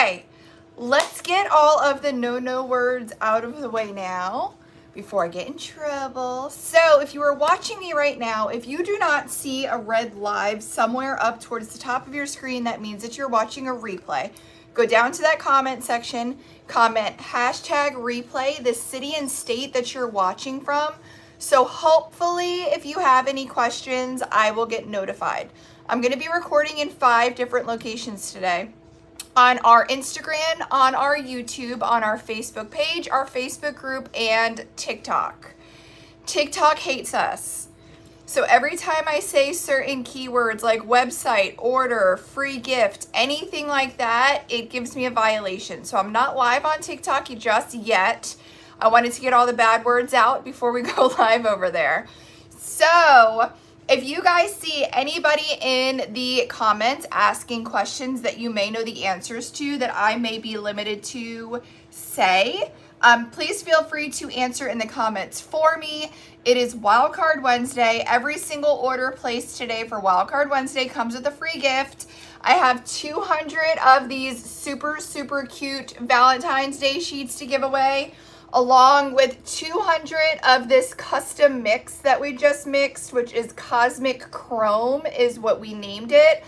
Okay, let's get all of the no words out of the way now before I get in trouble. So if you are watching me right now, if you do not see a red live somewhere up towards the top of your screen, that means that you're watching a replay. Go down to that comment section, comment #replay, the city and state that you're watching from. So hopefully if you have any questions, I will get notified. I'm gonna be recording in 5 different locations today. On our Instagram, on our YouTube, on our Facebook page, our Facebook group, and TikTok. TikTok hates us. So every time I say certain keywords like website, order, free gift, anything like that, it gives me a violation. So I'm not live on TikTok just yet. I wanted to get all the bad words out before we go live over there. So if you guys see anybody in the comments asking questions that you may know the answers to that I may be limited to say, please feel free to answer in the comments for me. It is Wildcard Wednesday. Every single order placed today for Wildcard Wednesday comes with a free gift. I have 200 of these super cute Valentine's Day sheets to give away, along with 200 of this custom mix that we just mixed, which is Cosmic Chrome is what we named it.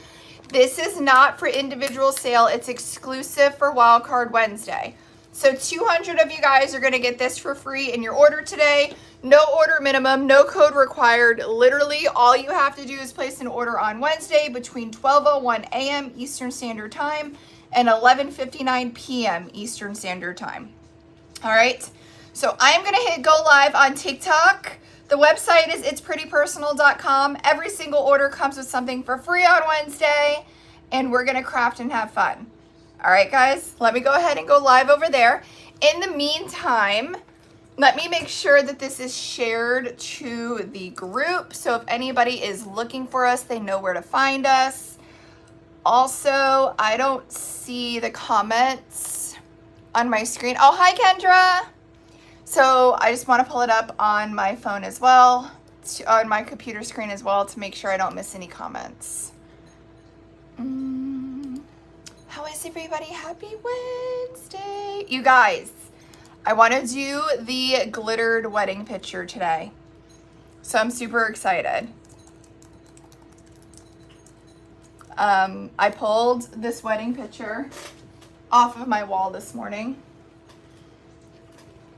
This is not for individual sale. It's exclusive for Wildcard Wednesday. So 200 of you guys are gonna get this for free in your order today. No order minimum, no code required. Literally all you have to do is place an order on Wednesday between 12:01 a.m. Eastern Standard Time and 11:59 p.m. Eastern Standard Time. All right, so I'm gonna hit go live on TikTok. The website is itsprettypersonal.com. Every single order comes with something for free on Wednesday, and we're gonna craft and have fun. All right, guys, let me go ahead and go live over there. In the meantime, let me make sure that this is shared to the group. So if anybody is looking for us, they know where to find us. Also, I don't see the comments on my screen. Oh, hi, Kendra. So I just want to pull it up on my phone as well, on my computer screen as well, to make sure I don't miss any comments. How is everybody? Happy Wednesday. You guys, I want to do the glittered wedding picture today. So I'm super excited. I pulled this wedding picture off of my wall this morning.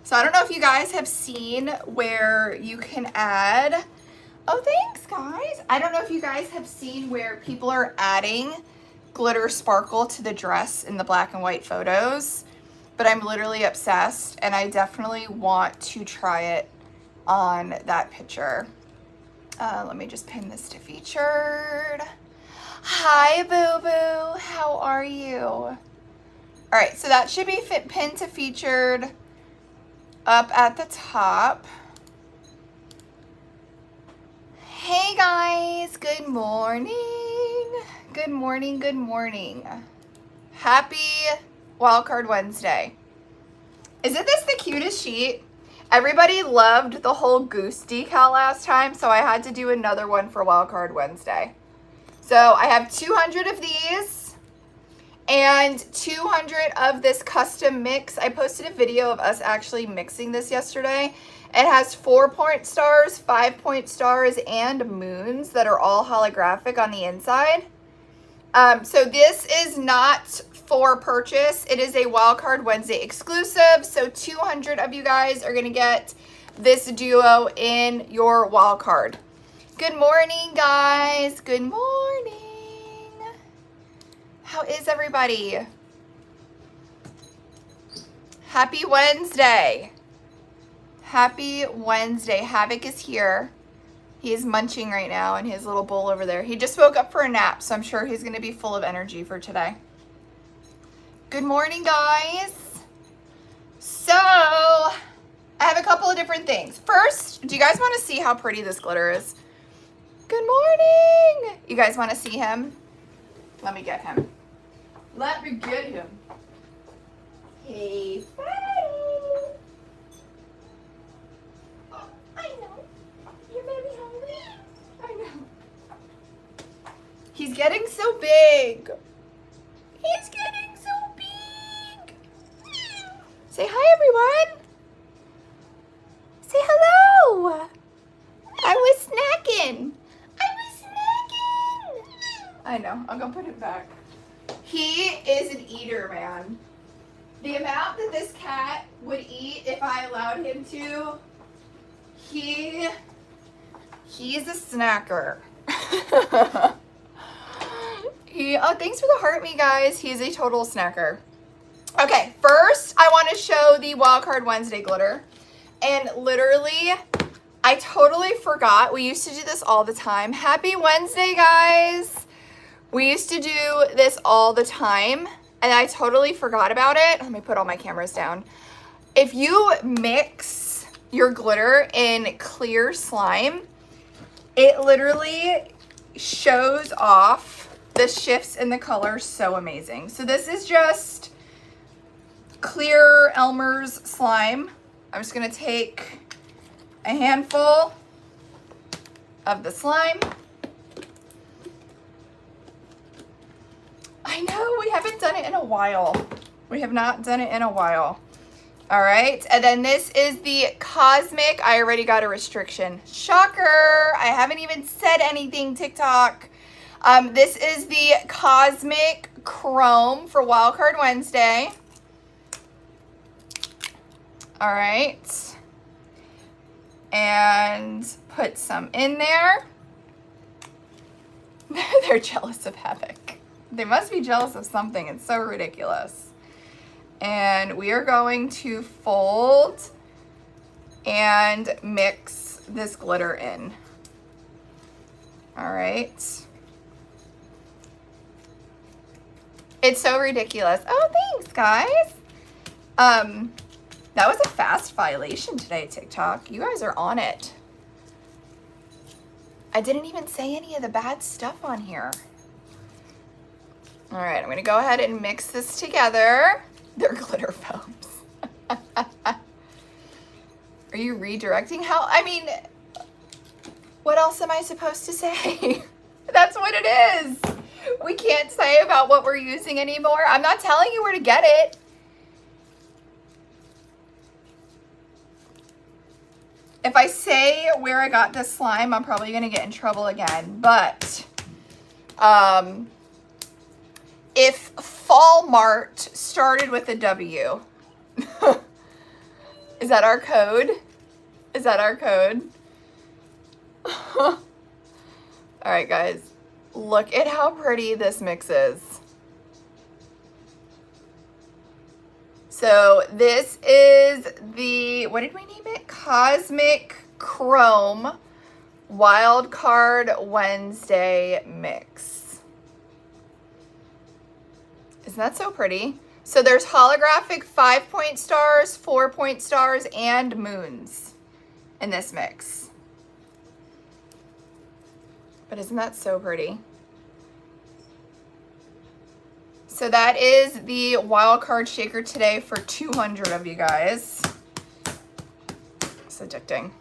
So I don't know if you guys have seen where you can add, oh, thanks guys. I don't know if you guys have seen where people are adding glitter sparkle to the dress in the black and white photos, but I'm literally obsessed and I definitely want to try it on that picture. Let me just pin this to featured. Hi, boo-boo, how are you? All right, so that should be pinned to featured up at the top. Hey guys, good morning. Good morning, good morning. Happy Wildcard Wednesday. Isn't this the cutest sheet? Everybody loved the whole goose decal last time, so I had to do another one for Wildcard Wednesday. So I have 200 of these and 200 of this custom mix. I posted a video of us actually mixing this yesterday. It has 4-point stars, 5-point stars, and moons that are all holographic on the inside. So this is not for purchase. It is a Wildcard Wednesday exclusive. So 200 of you guys are going to get this duo in your wildcard. Good morning, guys. Good morning. How is everybody? Happy Wednesday. Happy Wednesday. Havoc is here. He is munching right now in his little bowl over there. He just woke up for a nap, so I'm sure he's going to be full of energy for today. Good morning, guys. So, I have a couple of different things. First, do you guys want to see how pretty this glitter is? Good morning. You guys want to see him? Let me get him. Let me get him. Hey, Freddie. Oh, I know. You're very hungry. I know. He's getting so big. He's getting so big. Say hi, everyone. Say hello. I was snacking. I know. I'm going to put it back. He is an eater, man. The amount that this cat would eat if I allowed him to, he's a snacker. Oh, thanks for the heart me, guys. He's a total snacker. Okay, first I want to show the Wildcard Wednesday glitter. And literally, I totally forgot. We used to do this all the time. Happy Wednesday, guys. We used to do this all the time, and I totally forgot about it. Let me put all my cameras down. If you mix your glitter in clear slime, it literally shows off the shifts in the color so amazing. So this is just clear Elmer's slime. I'm just gonna take a handful of the slime. I know, we haven't done it in a while. We have not done it in a while. All right, and then this is the Cosmic. I already got a restriction. Shocker, I haven't even said anything, TikTok. This is the Cosmic Chrome for Wildcard Wednesday. All right, and put some in there. They're jealous of Havoc. They must be jealous of something. It's so ridiculous. And we are going to fold and mix this glitter in. All right. It's so ridiculous. Oh, thanks, guys. That was a fast violation today, TikTok. You guys are on it. I didn't even say any of the bad stuff on here. All right, I'm gonna go ahead and mix this together. They're glitter foams. Are you redirecting? How? I mean, what else am I supposed to say? That's what it is. We can't say about what we're using anymore. I'm not telling you where to get it. If I say where I got this slime, I'm probably gonna get in trouble again. But if Fall Mart started with a W, is that our code? Is that our code? All right, guys, look at how pretty this mix is. So this is the, what did we name it? Cosmic Chrome Wildcard Wednesday mix. Isn't that so pretty? So there's holographic 5-point stars, 4-point stars, and moons in this mix. But isn't that so pretty? So that is the wild card shaker today for 200 of you guys. It's addicting.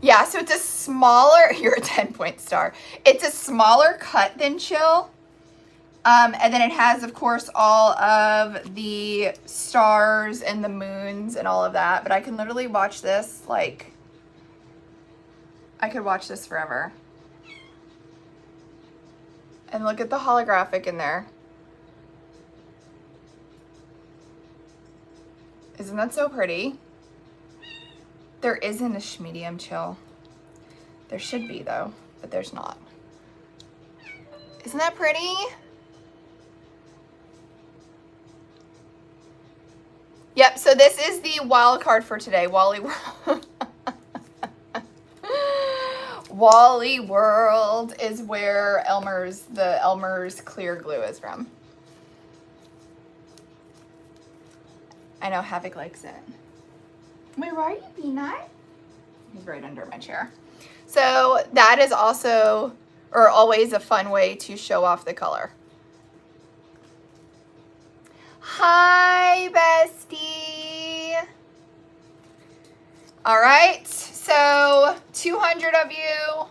Yeah, so it's a smaller, you're a 10-point star. It's a smaller cut than Chill. And then it has, of course, all of the stars and the moons and all of that. But I can literally watch this, like, I could watch this forever. And look at the holographic in there. Isn't that so pretty? There isn't a medium Chill. There should be, though, but there's not. Isn't that pretty? Yep, so this is the wild card for today, Wally World. Wally World is where the Elmer's clear glue is from. I know Havoc likes it. Wait, where are you, Peanut? He's right under my chair. So that is also, or always, a fun way to show off the color. Hi, bestie. All right, so 200 of you,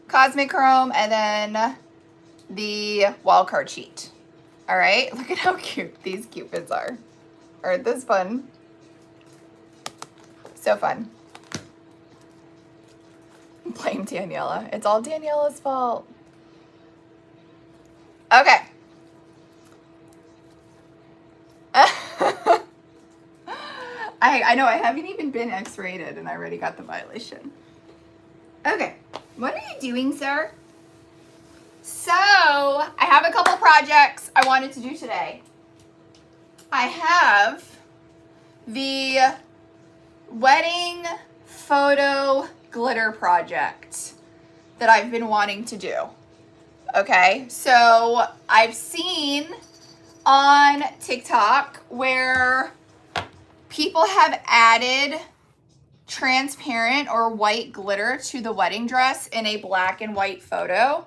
Cosmic Chrome, and then the wild card sheet. All right, look at how cute these cupids are. Aren't this fun? So fun. Blame Daniela. It's all Daniela's fault. Okay. I know I haven't even been X-rated and I already got the violation. Okay. What are you doing, sir? So, I have a couple projects I wanted to do today. I have the wedding photo glitter project that I've been wanting to do. Okay, so I've seen on TikTok where people have added transparent or white glitter to the wedding dress in a black and white photo.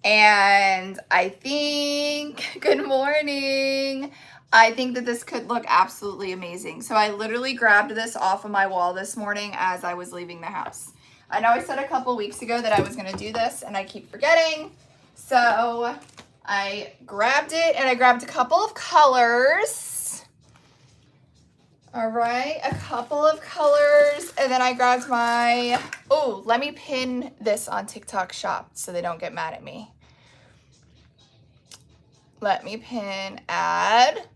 And I think, good morning, I think that this could look absolutely amazing. So I literally grabbed this off of my wall this morning as I was leaving the house. I know I said a couple weeks ago that I was going to do this and I keep forgetting. So I grabbed it and I grabbed a couple of colors. All right, a couple of colors. And then I grabbed my, oh, let me pin this on TikTok Shop so they don't get mad at me. Let me pin add.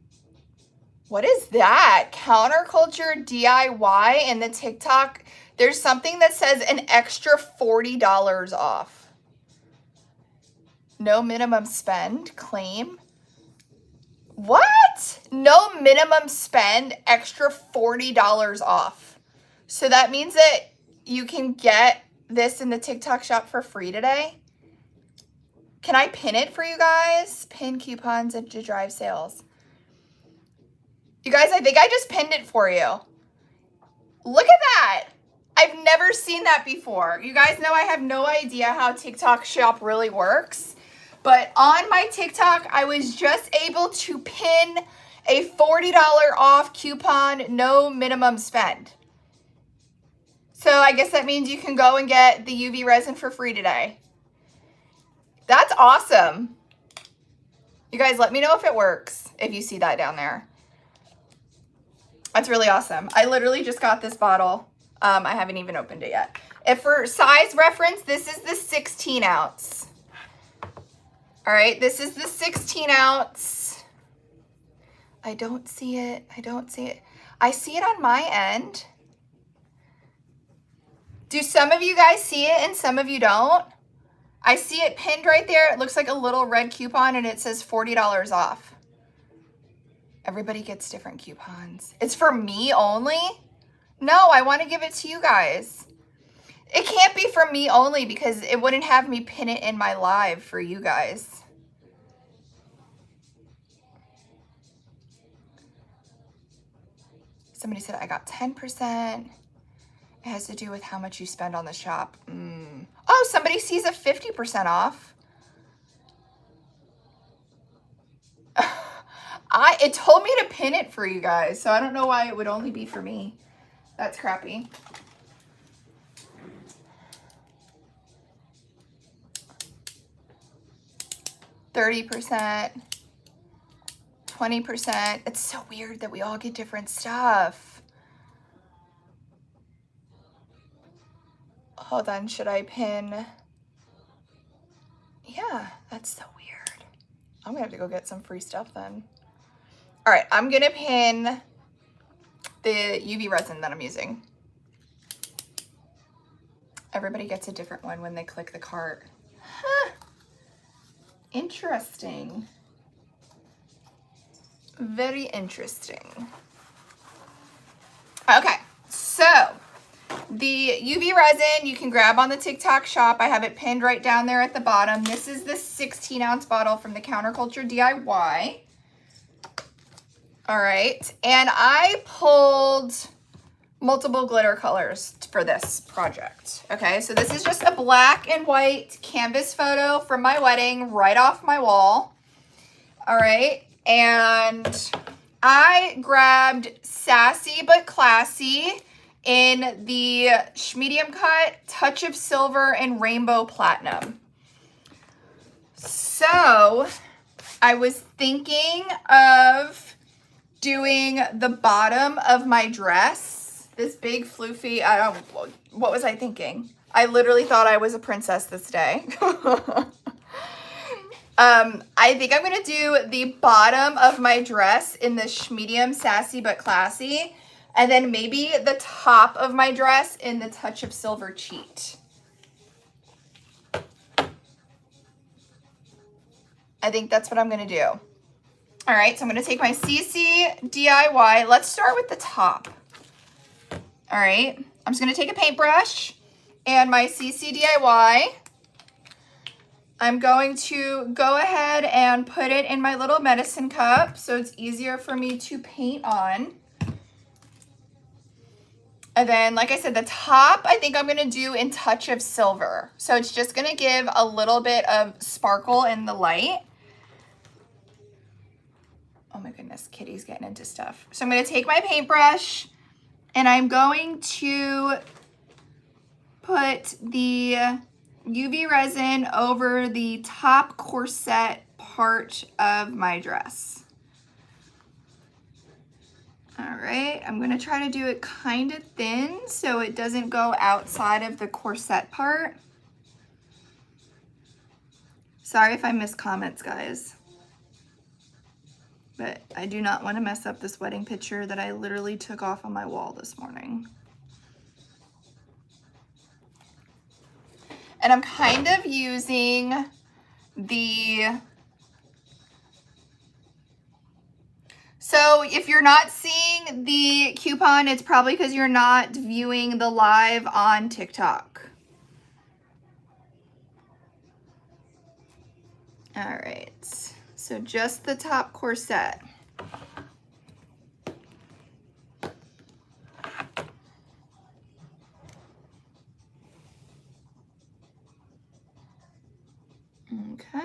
What is that? Counterculture DIY in the TikTok. There's something that says an extra $40 off. No minimum spend, claim. What? No minimum spend, extra $40 off. So that means that you can get this in the TikTok Shop for free today. Can I pin it for you guys? Pin coupons and to drive sales. You guys, I think I just pinned it for you. Look at that. I've never seen that before. You guys know I have no idea how TikTok Shop really works. But on my TikTok, I was just able to pin a $40 off coupon, no minimum spend. So I guess that means you can go and get the UV resin for free today. That's awesome. You guys, let me know if it works, if you see that down there. That's really awesome. I literally just got this bottle. I haven't even opened it yet. If for size reference, this is the 16 ounce. All right, this is the 16 ounce. I don't see it. I don't see it. I see it on my end. Do some of you guys see it and some of you don't? I see it pinned right there. It looks like a little red coupon and it says $40 off. Everybody gets different coupons. It's for me only? No, I want to give it to you guys. It can't be for me only because it wouldn't have me pin it in my live for you guys. Somebody said I got 10%. It has to do with how much you spend on the shop. Oh, somebody sees a 50% off. It told me to pin it for you guys, so I don't know why it would only be for me. That's crappy. $30%, 20%. It's so weird that we all get different stuff. Hold on, should I pin? Yeah, that's so weird. I'm gonna have to go get some free stuff then. All right, I'm gonna pin the UV resin that I'm using. Everybody gets a different one when they click the cart. Huh. Interesting. Very interesting. Okay, so the UV resin you can grab on the TikTok Shop. I have it pinned right down there at the bottom. This is the 16 ounce bottle from the Counterculture DIY. All right, and I pulled multiple glitter colors for this project. Okay, so this is just a black and white canvas photo from my wedding right off my wall. All right, and I grabbed Sassy But Classy in the medium cut, Touch of Silver, and Rainbow Platinum. So I was thinking of doing the bottom of my dress. This big floofy, what was I thinking? I literally thought I was a princess this day. I think I'm gonna do the bottom of my dress in this medium sassy but classy, and then maybe the top of my dress in the touch of silver cheat. I think that's what I'm gonna do. All right, so I'm gonna take my CC DIY. Let's start with the top. All right, I'm just gonna take a paintbrush and my CC DIY. I'm going to go ahead and put it in my little medicine cup so it's easier for me to paint on. And then, like I said, the top, I think I'm gonna do in touch of silver. So it's just gonna give a little bit of sparkle in the light. Oh my goodness, Kitty's getting into stuff. So I'm gonna take my paintbrush and I'm going to put the UV resin over the top corset part of my dress. All right, I'm gonna try to do it kind of thin so it doesn't go outside of the corset part. Sorry if I miss comments, guys. But I do not want to mess up this wedding picture that I literally took off on my wall this morning. And I'm kind of using the, so if you're not seeing the coupon, it's probably because you're not viewing the live on TikTok. All right. So just the top corset. Okay.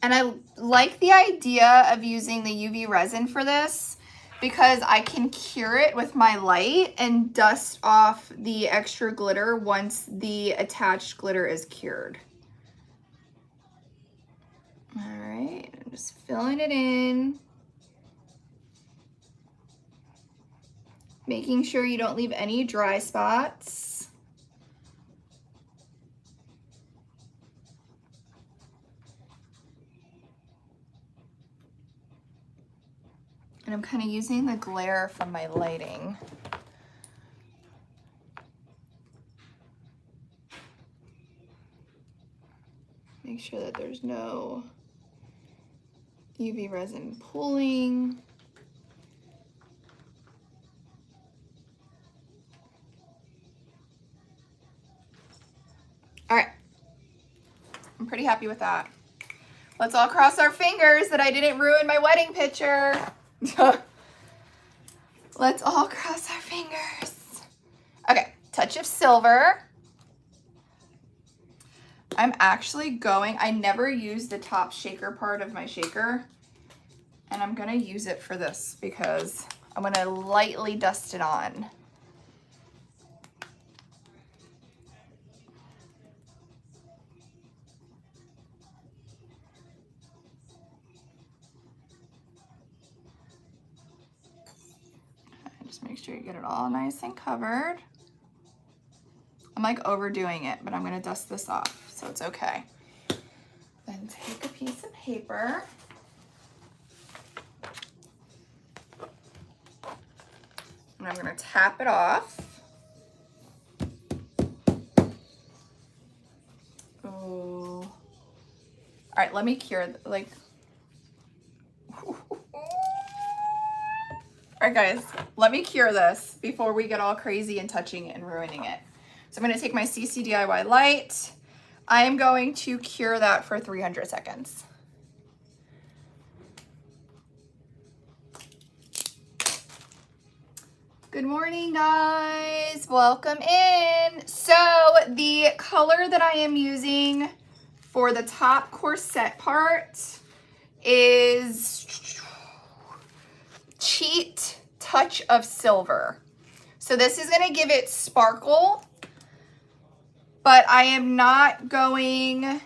And I like the idea of using the UV resin for this because I can cure it with my light and dust off the extra glitter once the attached glitter is cured. All right, I'm just filling it in. Making sure you don't leave any dry spots. And I'm kind of using the glare from my lighting. Make sure that there's no UV resin pooling. All right, I'm pretty happy with that. Let's all cross our fingers that I didn't ruin my wedding picture. Let's all cross our fingers. Okay, touch of silver. I'm actually going, I never use the top shaker part of my shaker, and I'm gonna use it for this because I'm gonna lightly dust it on. Just make sure you get it all nice and covered. I'm like overdoing it, but I'm gonna dust this off, so it's okay. Then take a piece of paper. And I'm gonna tap it off. Oh. All right, let me cure, like. All right, guys, let me cure this before we get all crazy and touching it and ruining it. So I'm gonna take my CC DIY light. I am going to cure that for 300 seconds. Good morning, guys. Welcome in. So the color that I am using for the top corset part is Cheat Touch of Silver. So this is going to give it sparkle, but I am not going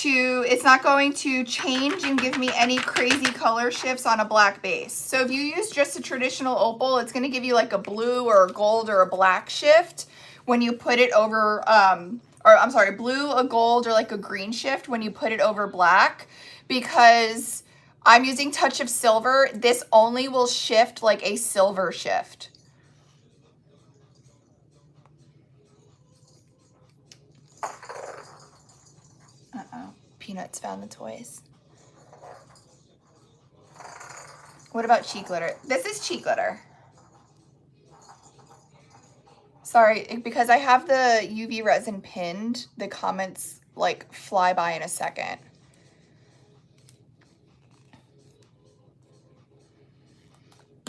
it's not going to change and give me any crazy color shifts on a black base. So if you use just a traditional opal, it's going to give you like a blue or a gold or a black shift when you put it over, or I'm sorry, blue, a gold, or like a green shift when you put it over black. Because I'm using Touch of Silver, this only will shift like a silver shift. Uh-oh, Peanuts found the toys. What about cheek glitter? This is cheek glitter. Sorry, because I have the UV resin pinned, the comments like fly by in a second.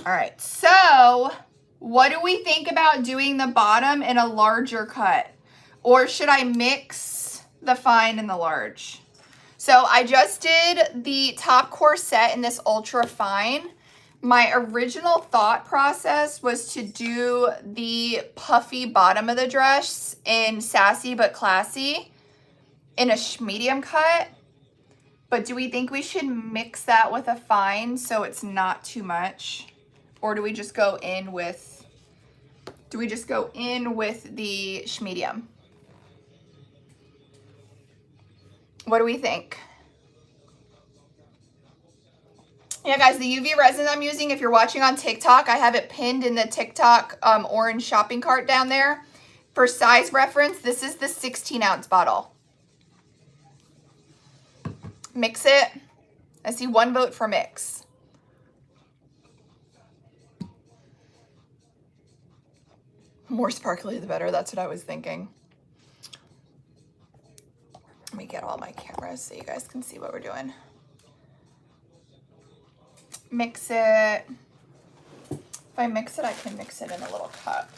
All right, so what do we think about doing the bottom in a larger cut? Or should I mix the fine and the large? So I just did the top corset in this ultra fine. My original thought process was to do the puffy bottom of the dress in Sassy But Classy in a medium cut. But do we think we should mix that with a fine so it's not too much? Or do we just go in with, the medium? What do we think? Yeah, guys, the UV resin I'm using, if you're watching on TikTok, I have it pinned in the TikTok orange shopping cart down there. For size reference, this is the 16-ounce bottle. Mix it. I see 1 vote for mix. More sparkly the better. That's what I was thinking. Let me get all my cameras so you guys can see what we're doing. Mix it. If I mix it, I can mix it in a little cup.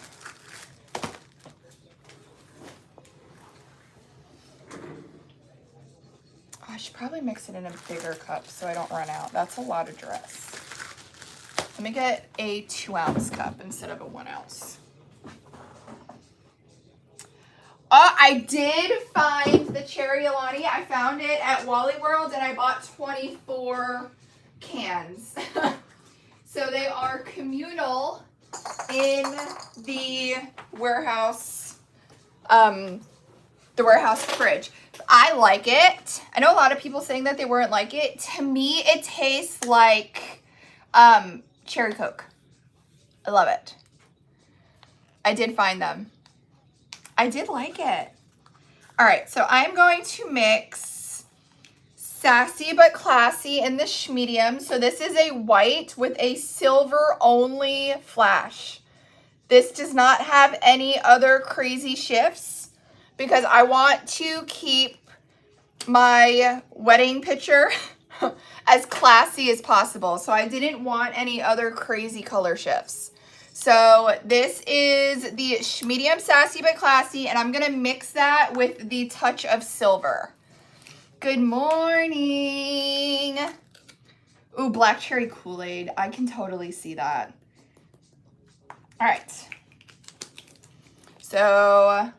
I should probably mix it in a bigger cup so I don't run out. That's a lot of dress. Let me get a 2-ounce cup instead of a 1-ounce. Oh, I did find the Cherry Alani. I found it at Wally World and I bought 24 cans. So they are communal in the warehouse fridge. I like it. I know a lot of people saying that they weren't like it. To me, it tastes like cherry Coke. I love it. I did find them. I did like it. All right, so I'm going to mix Sassy But Classy in the medium. So this is a white with a silver only flash. This does not have any other crazy shifts because I want to keep my wedding picture as classy as possible. So I didn't want any other crazy color shifts. So this is the medium Sassy But Classy, and I'm gonna mix that with the Touch of Silver. Good morning. Ooh, black cherry Kool-Aid. I can totally see that. All right. So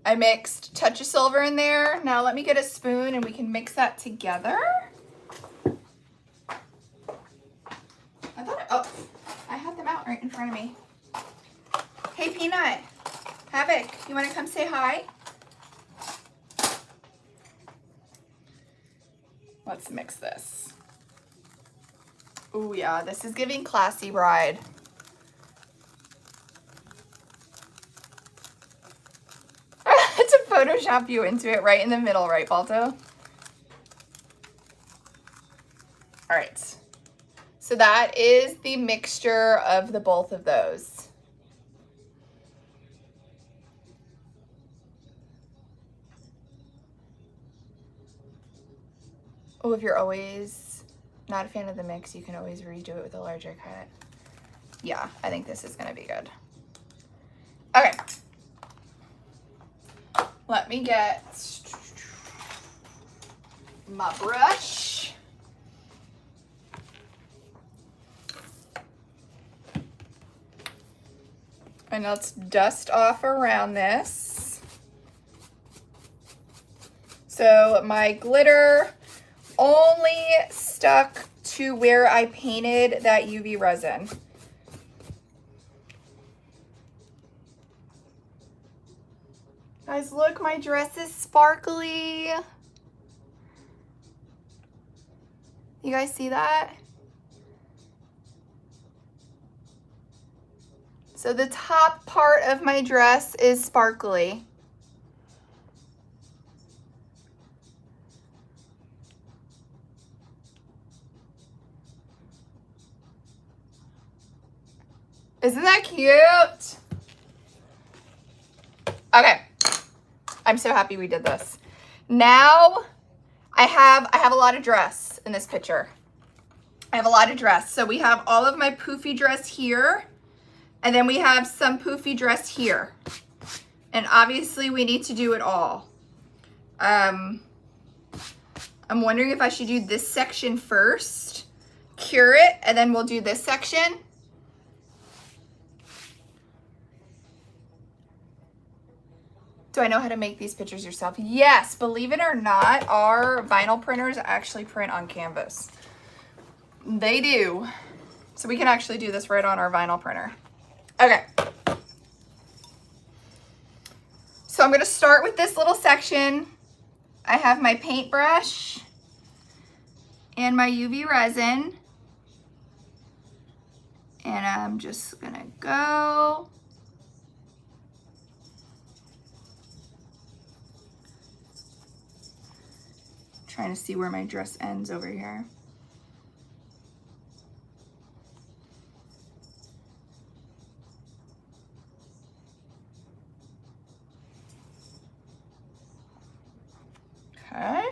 I mixed Touch of Silver in there. Now let me get a spoon and we can mix that together. I had them out right in front of me. Hey, Peanut. Havoc, you want to come say hi? Let's mix this. Ooh, yeah, this is giving classy bride. To Photoshop you into it right in the middle, right, Balto? All right. So that is the mixture of the both of those. Oh, if you're always not a fan of the mix, you can always redo it with a larger cut. Yeah, I think this is gonna be good. Okay. Let me get my brush. And let's dust off around this. So So my glitter only stuck to where I painted that UV resin. Guys, look, my dress is sparkly. You guys see that? So the top part of my dress is sparkly. Isn't that cute? Okay. I'm so happy we did this. Now I have a lot of dress in this picture. I have a lot of dress. So we have all of my poofy dress here, and then we have some poofy dress here. And obviously we need to do it all. I'm wondering if I should do this section first, cure it, and then we'll do this section. Do I know how to make these pictures yourself? Yes, believe it or not, our vinyl printers actually print on canvas. They do. So we can actually do this right on our vinyl printer. Okay. So I'm gonna start with this little section. I have my paintbrush and my UV resin. And I'm just gonna go. Trying to see where my dress ends over here. Okay.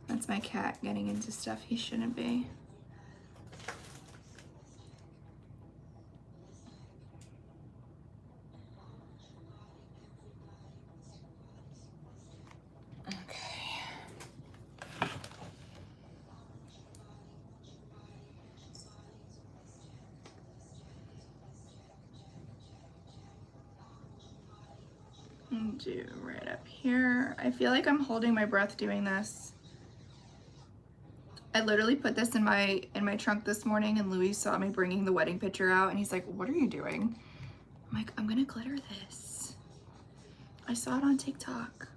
That's my cat getting into stuff he shouldn't be. Do right up here. I feel like I'm holding my breath doing this. I literally put this in my trunk this morning, and Louis saw me bringing the wedding picture out, and he's like, "What are you doing?" I'm like, "I'm gonna glitter this. I saw it on TikTok."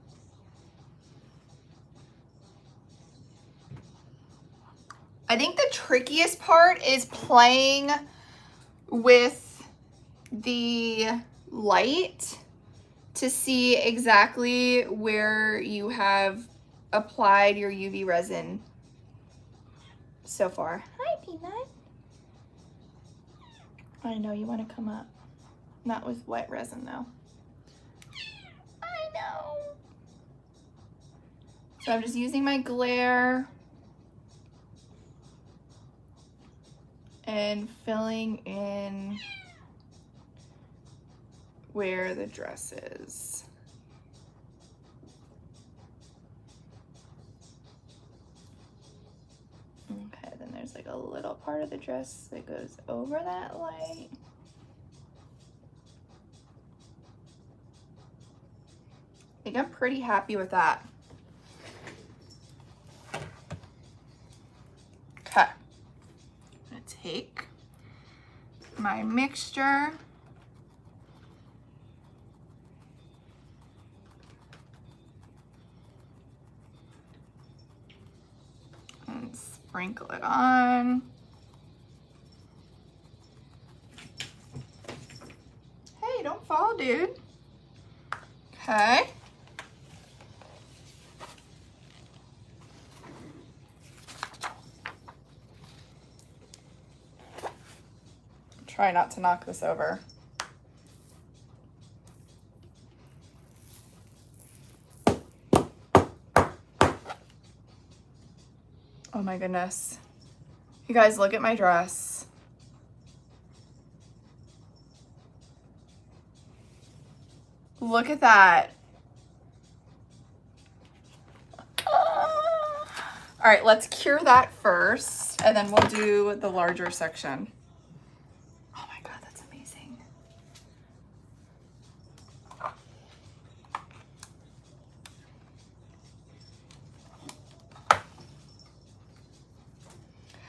I think the trickiest part is playing with the light to see exactly where you have applied your UV resin so far. Hi, Peanut. I know you want to come up. Not with wet resin, though. I know. So I'm just using my glare and filling in where the dress is. Okay, then there's like a little part of the dress that goes over that light. I think I'm pretty happy with that. Okay, I'm gonna take my mixture. And sprinkle it on. Hey, don't fall, dude. Okay. Try not to knock this over. Oh my goodness. You guys, look at my dress. Look at that. All right, let's cure that first, and then we'll do the larger section. Oh my God, that's amazing.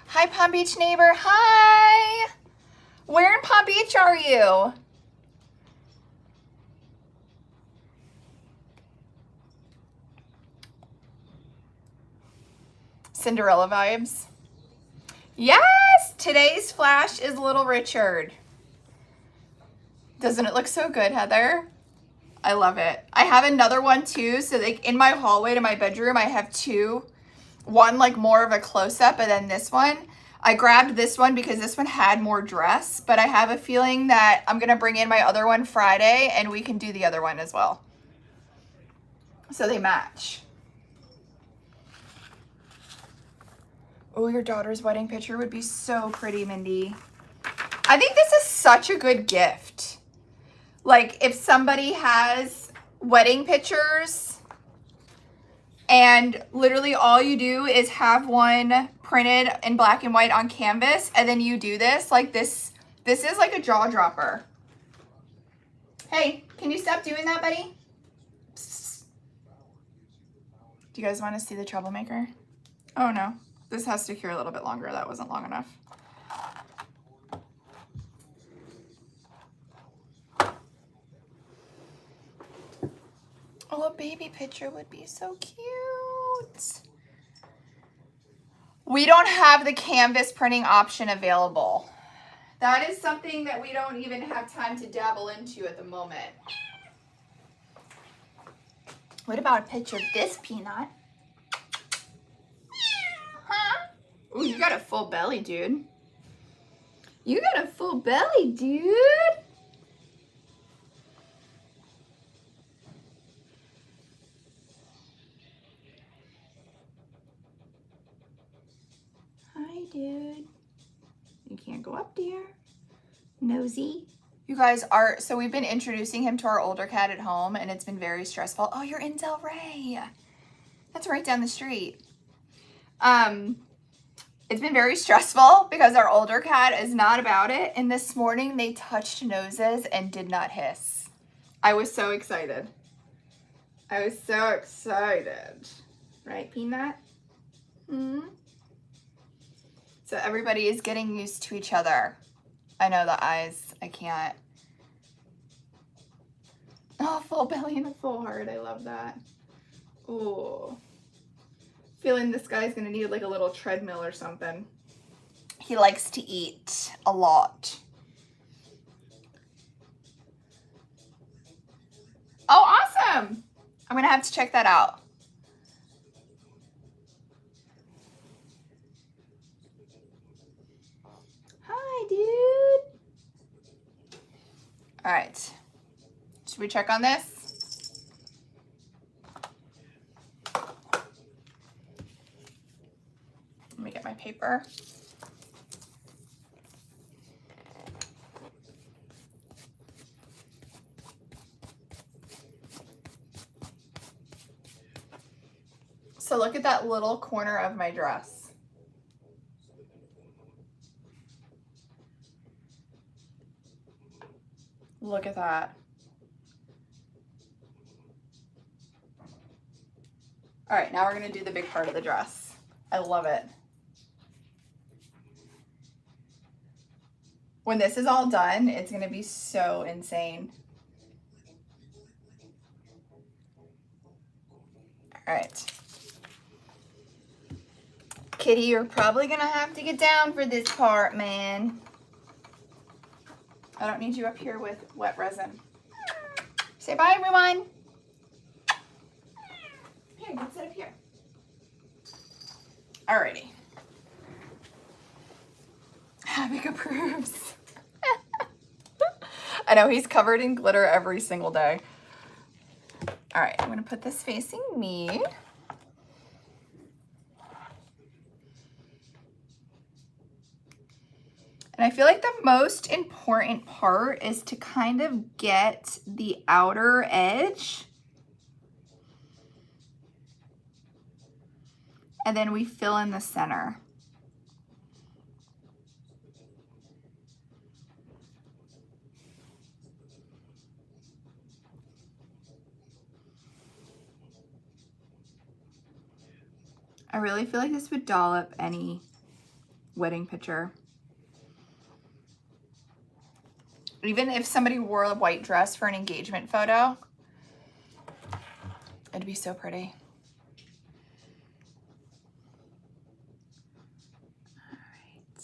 Hi, Palm Beach neighbor. Hi. Where in Palm Beach are you? Cinderella vibes. Yes, today's flash is Little Richard. Doesn't it look so good, Heather? I love it. I have another one too. So like in my hallway to my bedroom, I have two. One like more of a close-up, and then this one. I grabbed this one because this one had more dress, but I have a feeling that I'm gonna bring in my other one Friday and we can do the other one as well. So they match. Oh, your daughter's wedding picture would be so pretty, Mindy. I think this is such a good gift. Like if somebody has wedding pictures and literally all you do is have one printed in black and white on canvas, and then you do this, like this is like a jaw dropper. Hey, can you stop doing that, buddy? Psst. Do you guys want to see the troublemaker? Oh no, this has to cure a little bit longer. That wasn't long enough. Oh, a baby picture would be so cute. We don't have the canvas printing option available. That is something that we don't even have time to dabble into at the moment. What about a picture of this peanut? Huh? Ooh, you got a full belly, dude. You got a full belly, dude. Hi, dude. You can't go up there. Nosy. You guys are, so we've been introducing him to our older cat at home, and it's been very stressful. Oh, you're in Del Rey. That's right down the street. It's been very stressful because our older cat is not about it. And this morning they touched noses and did not hiss. I was so excited. I was so excited. Right, Peanut? Hmm? So everybody is getting used to each other. I know the eyes, I can't. Oh, full belly and a full heart. I love that. Ooh. Feeling this guy's gonna need like a little treadmill or something. He likes to eat a lot. Oh, awesome. I'm gonna have to check that out. Hi, dude. All right. Should we check on this? Let me get my paper. So look at that little corner of my dress. Look at that. All right, now we're gonna do the big part of the dress. I love it. When this is all done, it's gonna be so insane. All right. Kitty, you're probably gonna have to get down for this part, man. I don't need you up here with wet resin. Say bye, everyone. Here, you can sit up here. Alrighty. Havoc approves. I know he's covered in glitter every single day. All right, I'm gonna put this facing me. And I feel like the most important part is to kind of get the outer edge and then we fill in the center. I really feel like this would doll up any wedding picture. Even if somebody wore a white dress for an engagement photo, it'd be so pretty. All right.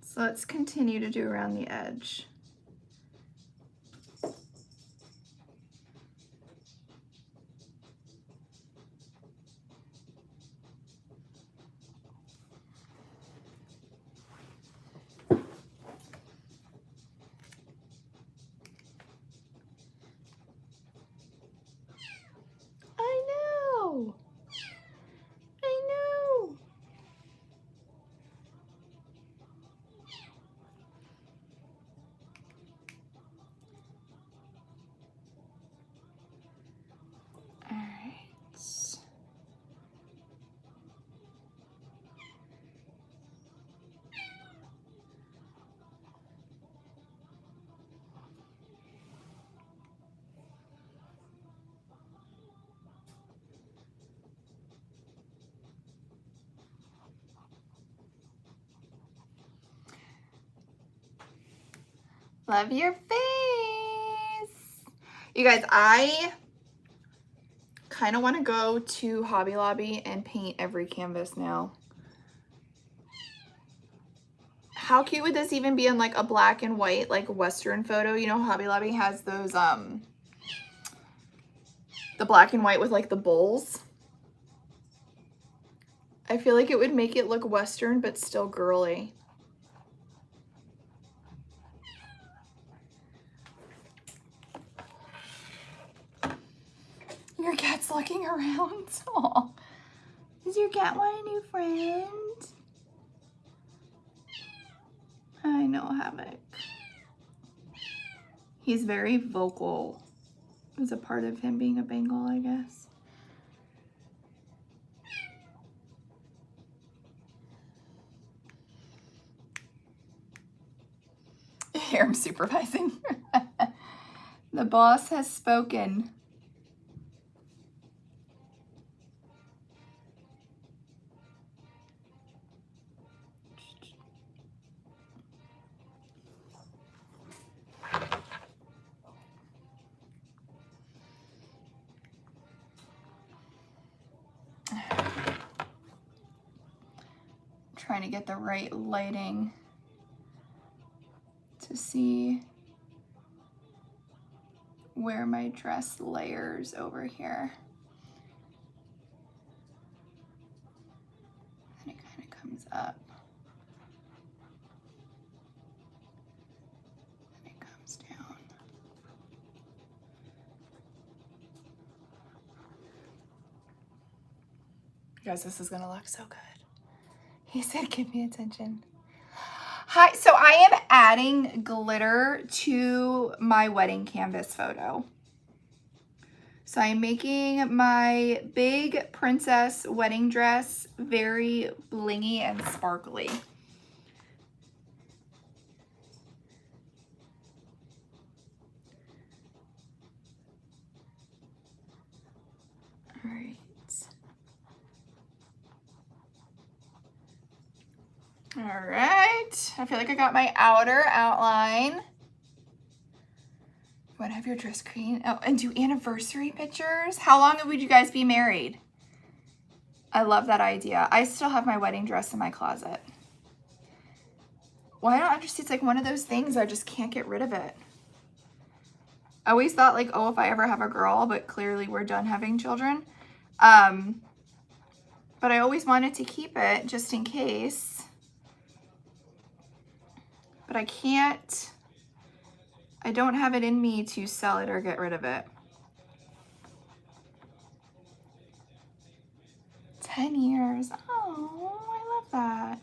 So let's continue to do around the edge. Love your face. You guys, I kind of want to go to Hobby Lobby and paint every canvas now. How cute would this even be in like a black and white, like Western photo? You know, Hobby Lobby has those, the black and white with like the bowls. I feel like it would make it look Western, but still girly. Your cat's looking around. Aww. Does your cat want a new friend? I know, Havoc. He's very vocal. It's a part of him being a Bengal, I guess. Here I'm supervising. The boss has spoken. Trying to get the right lighting to see where my dress layers over here. And it kind of comes up. And it comes down. Guys, this is gonna look so good. He said, give me attention. Hi, so I am adding glitter to my wedding canvas photo. So I'm making my big princess wedding dress very blingy and sparkly. All right. All right, I feel like I got my outer outline. You want to have your dress green? Oh, and do anniversary pictures. How long would you guys be married? I love that idea. I still have my wedding dress in my closet. Well, I don't understand. It's like one of those things I just can't get rid of it. I always thought like, oh, if I ever have a girl, but clearly we're done having children. But I always wanted to keep it just in case. But I can't, I don't have it in me to sell it or get rid of it. 10 years. Oh, I love that.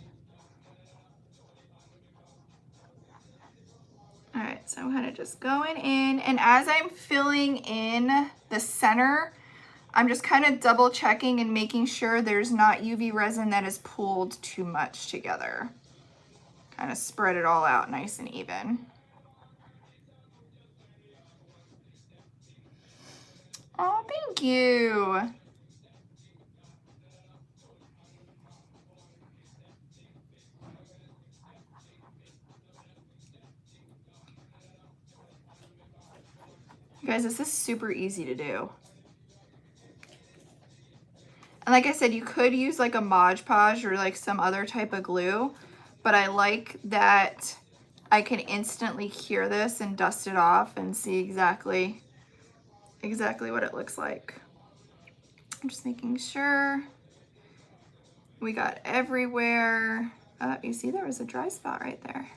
All right, So I'm kind of just going in, and as I'm filling in the center, I'm just kind of double checking and making sure there's not UV resin that is pulled too much together. Kind of spread it all out nice and even. Oh, thank you. You guys, this is super easy to do. And like I said, you could use like a Mod Podge or like some other type of glue, but I like that I can instantly cure this and dust it off and see exactly what it looks like. I'm just making sure we got everywhere. You see there was a dry spot right there.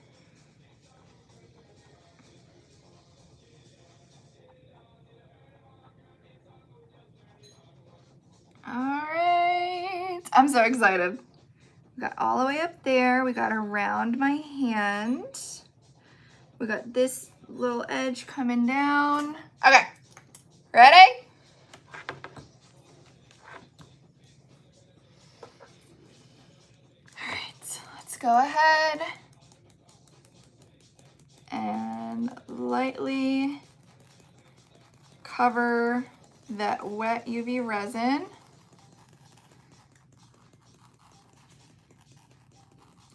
All right, I'm so excited. We got all the way up there. We got around my hand. We got this little edge coming down. Okay, ready? All right, let's go ahead and lightly cover that wet UV resin.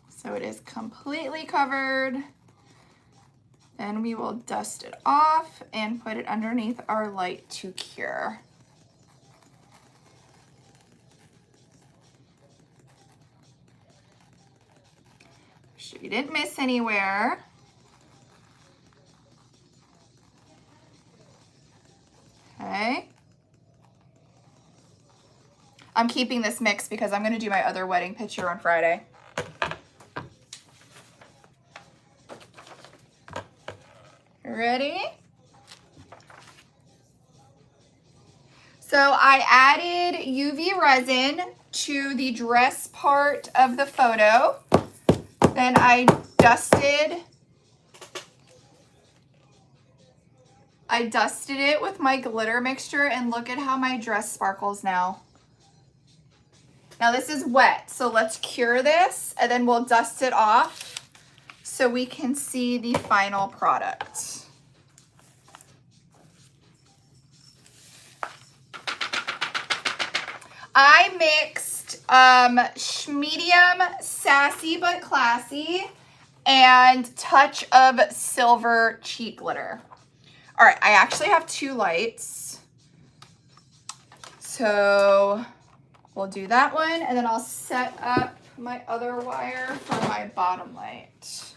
So it is completely covered. Then we will dust it off and put it underneath our light to cure. Make sure you didn't miss anywhere. Okay. I'm keeping this mix because I'm going to do my other wedding picture on Friday. Ready? So I added UV resin to the dress part of the photo. Then I dusted it with my glitter mixture, and look at how my dress sparkles now. Now this is wet, so let's cure this and then we'll dust it off so we can see the final product. I mixed medium sassy but classy and touch of silver cheek glitter. All right, I actually have two lights. So we'll do that one, and then I'll set up my other wire for my bottom light.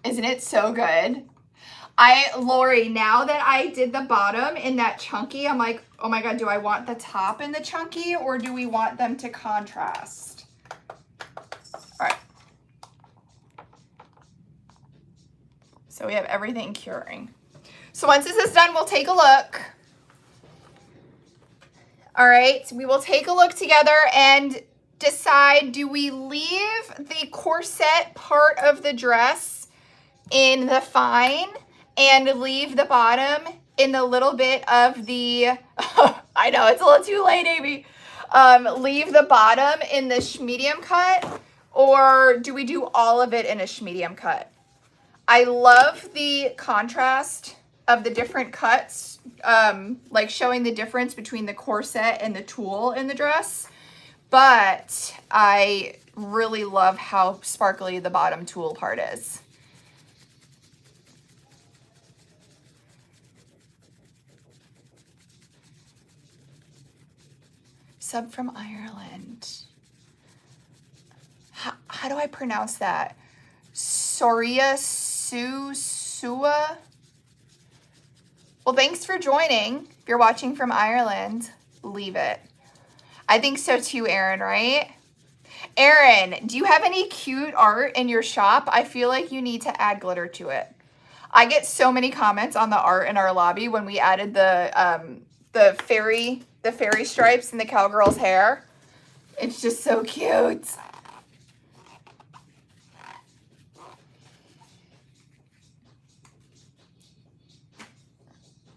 Isn't it so good? Lori, now that I did the bottom in that chunky, I'm like, oh my God, do I want the top in the chunky or do we want them to contrast? All right. So we have everything curing. So once this is done, we'll take a look. All right, so we will take a look together and decide, do we leave the corset part of the dress in the fine and leave the bottom in the little bit of the, I know it's a little too late, Amy. Leave the bottom in the medium cut, or do we do all of it in a medium cut? I love the contrast of the different cuts, like showing the difference between the corset and the tulle in the dress, but I really love how sparkly the bottom tulle part is. Sub from Ireland. How do I pronounce that? Soria Sua? Well, thanks for joining. If you're watching from Ireland, leave it. I think so too, Erin, right? Erin, do you have any cute art in your shop? I feel like you need to add glitter to it. I get so many comments on the art in our lobby when we added the fairy stripes in the cowgirl's hair. It's just so cute.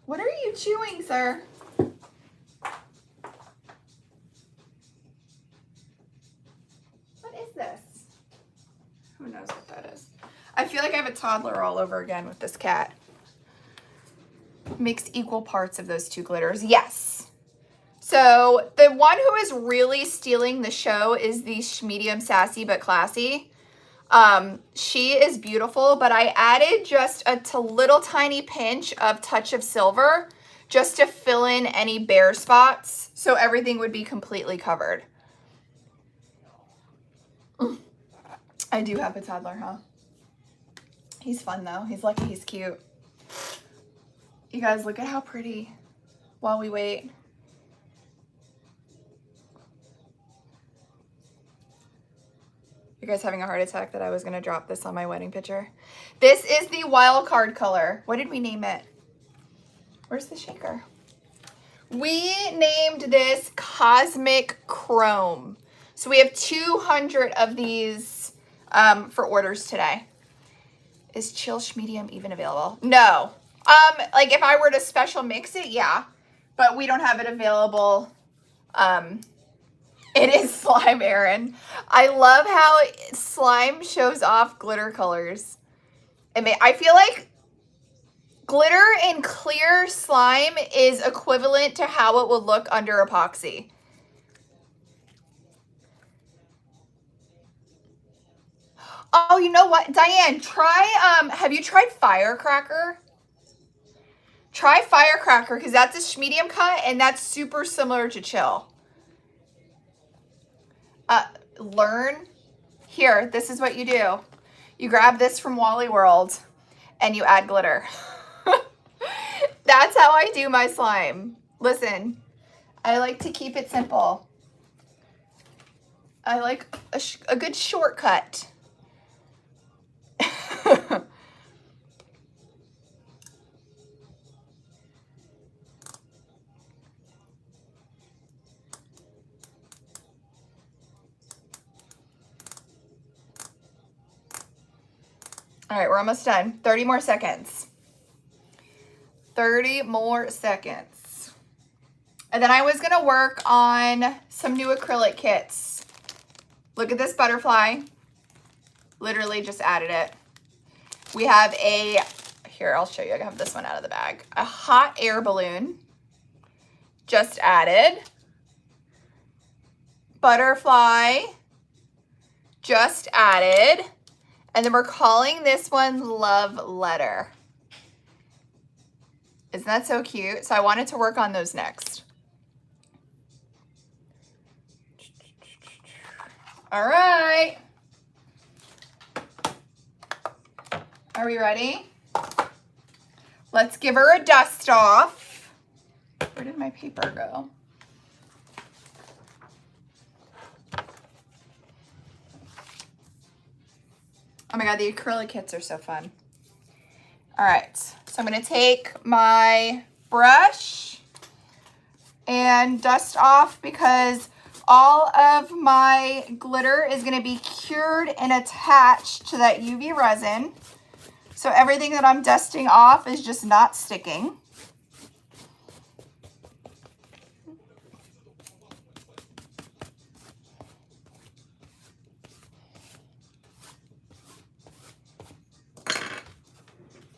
What are you chewing, sir? What is this? Who knows what that is? I feel like I have a toddler all over again with this cat. Mix equal parts of those two glitters. Yes. So the one who is really stealing the show is the Medium Sassy But Classy. She is beautiful, but I added just a little tiny pinch of Touch of Silver just to fill in any bare spots so everything would be completely covered. I do have a toddler, huh? He's fun though. He's lucky he's cute. You guys, look at how pretty while we wait. You guys having a heart attack that I was gonna drop this on my wedding picture? This is the wild card color. What did we name it? Where's the shaker? We named this Cosmic Chrome. So we have 200 of these for orders today. Is Chill Medium even available? No. Like if I were to special mix it, yeah. But we don't have it available. It is slime, Erin. I love how slime shows off glitter colors. I feel like glitter in clear slime is equivalent to how it would look under epoxy. Oh, you know what? Diane, try, have you tried Firecracker? Try Firecracker because that's a medium cut and that's super similar to Chill. Learn. Here, this is what you do. You grab this from Wally World and you add glitter. That's how I do my slime. Listen, I like to keep it simple. I like a good shortcut. All right, we're almost done. 30 more seconds. 30 more seconds. And then I was gonna work on some new acrylic kits. Look at this butterfly. Literally just added it. We have here, I'll show you. I have this one out of the bag. A hot air balloon. Just added. Butterfly. Just added. And then we're calling this one Love Letter. Isn't that so cute? So I wanted to work on those next. All right. Are we ready? Let's give her a dust off. Where did my paper go? Oh my God, the acrylic kits are so fun. All right, so I'm gonna take my brush and dust off because all of my glitter is gonna be cured and attached to that UV resin. So everything that I'm dusting off is just not sticking.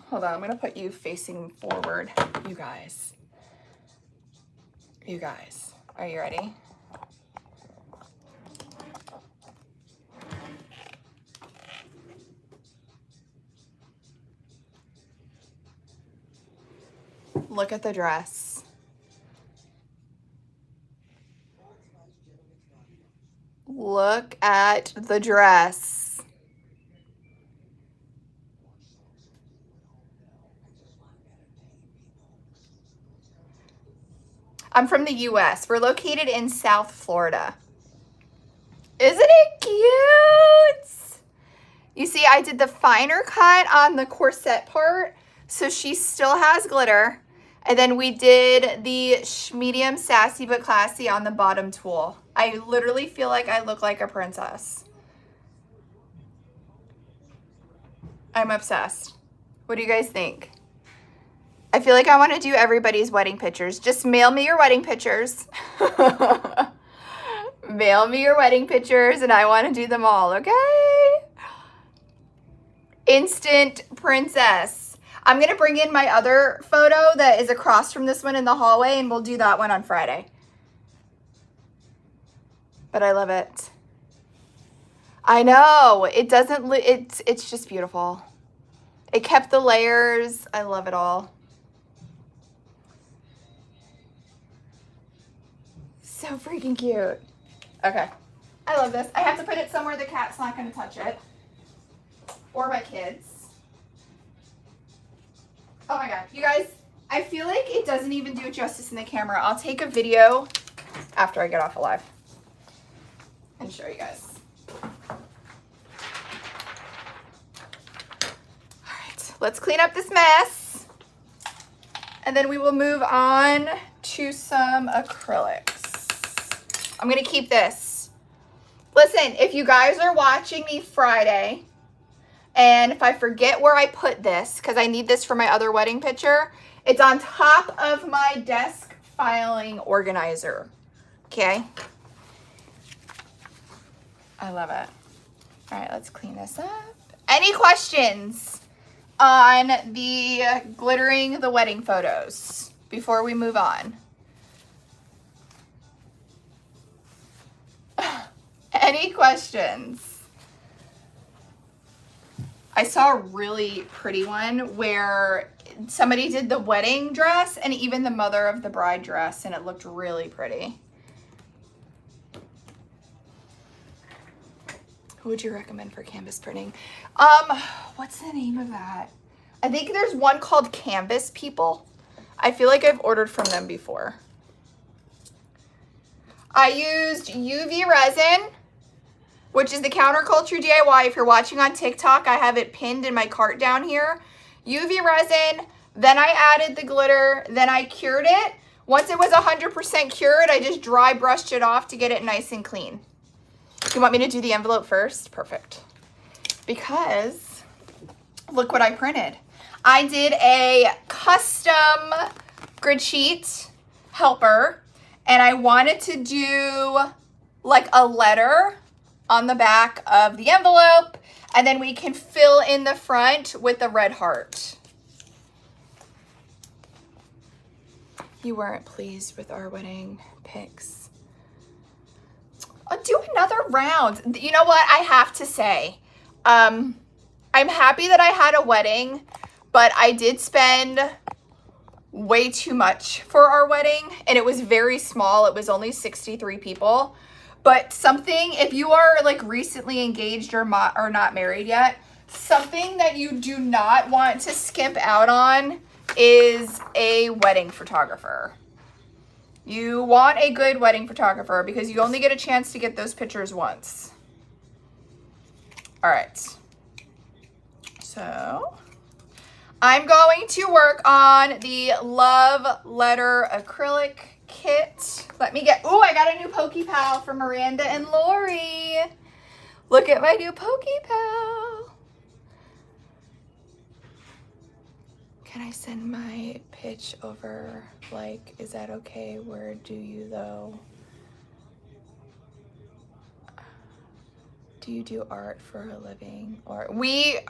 Hold on, I'm gonna put you facing forward, you guys. You guys, are you ready? Look at the dress. Look at the dress. I'm from the US. We're located in South Florida. Isn't it cute? You see, I did the finer cut on the corset part, so she still has glitter. And then we did the medium sassy but classy on the bottom tool. I literally feel like I look like a princess. I'm obsessed. What do you guys think? I feel like I want to do everybody's wedding pictures. Just mail me your wedding pictures. Mail me your wedding pictures and I want to do them all, okay? Instant princess. I'm going to bring in my other photo that is across from this one in the hallway and we'll do that one on Friday. But I love it. I know. It doesn't, it's just beautiful. It kept the layers. I love it all. So freaking cute. Okay. I love this. I have to put it somewhere the cat's not going to touch it. Or my kids. Oh my God. You guys, I feel like it doesn't even do it justice in the camera. I'll take a video after I get off alive and show you guys. All right. Let's clean up this mess. And then we will move on to some acrylics. I'm going to keep this. Listen, if you guys are watching me Friday, and if I forget where I put this, because I need this for my other wedding picture, it's on top of my desk filing organizer. Okay? I love it. All right, let's clean this up. Any questions on the glittering the wedding photos before we move on? Any questions? I saw a really pretty one where somebody did the wedding dress and even the mother of the bride dress, and it looked really pretty. Who would you recommend for canvas printing? What's the name of that? I think there's one called Canvas People. I feel like I've ordered from them before. I used UV resin, which is the Counterculture DIY. If you're watching on TikTok, I have it pinned in my cart down here. UV resin, then I added the glitter, then I cured it. Once it was 100% cured, I just dry brushed it off to get it nice and clean. You want me to do the envelope first? Perfect. Because look what I printed. I did a custom grid sheet helper, and I wanted to do like a letter on the back of the envelope, and then we can fill in the front with the red heart. You weren't pleased with our wedding pics. I'll do another round. You know what? I have to say, I'm happy that I had a wedding, but I did spend way too much for our wedding, and it was very small. It was only 63 people. But something, if you are like recently engaged or not married yet, something that you do not want to skimp out on is a wedding photographer. You want a good wedding photographer because you only get a chance to get those pictures once. All right. So I'm going to work on the Love Letter acrylic kit. Let me get, oh, I got a new Pokey Pal for Miranda and Lori. Look at my new Pokey Pal. Can I send my pitch over? Like, is that okay? Where do you though? Do you do art for a living? Or we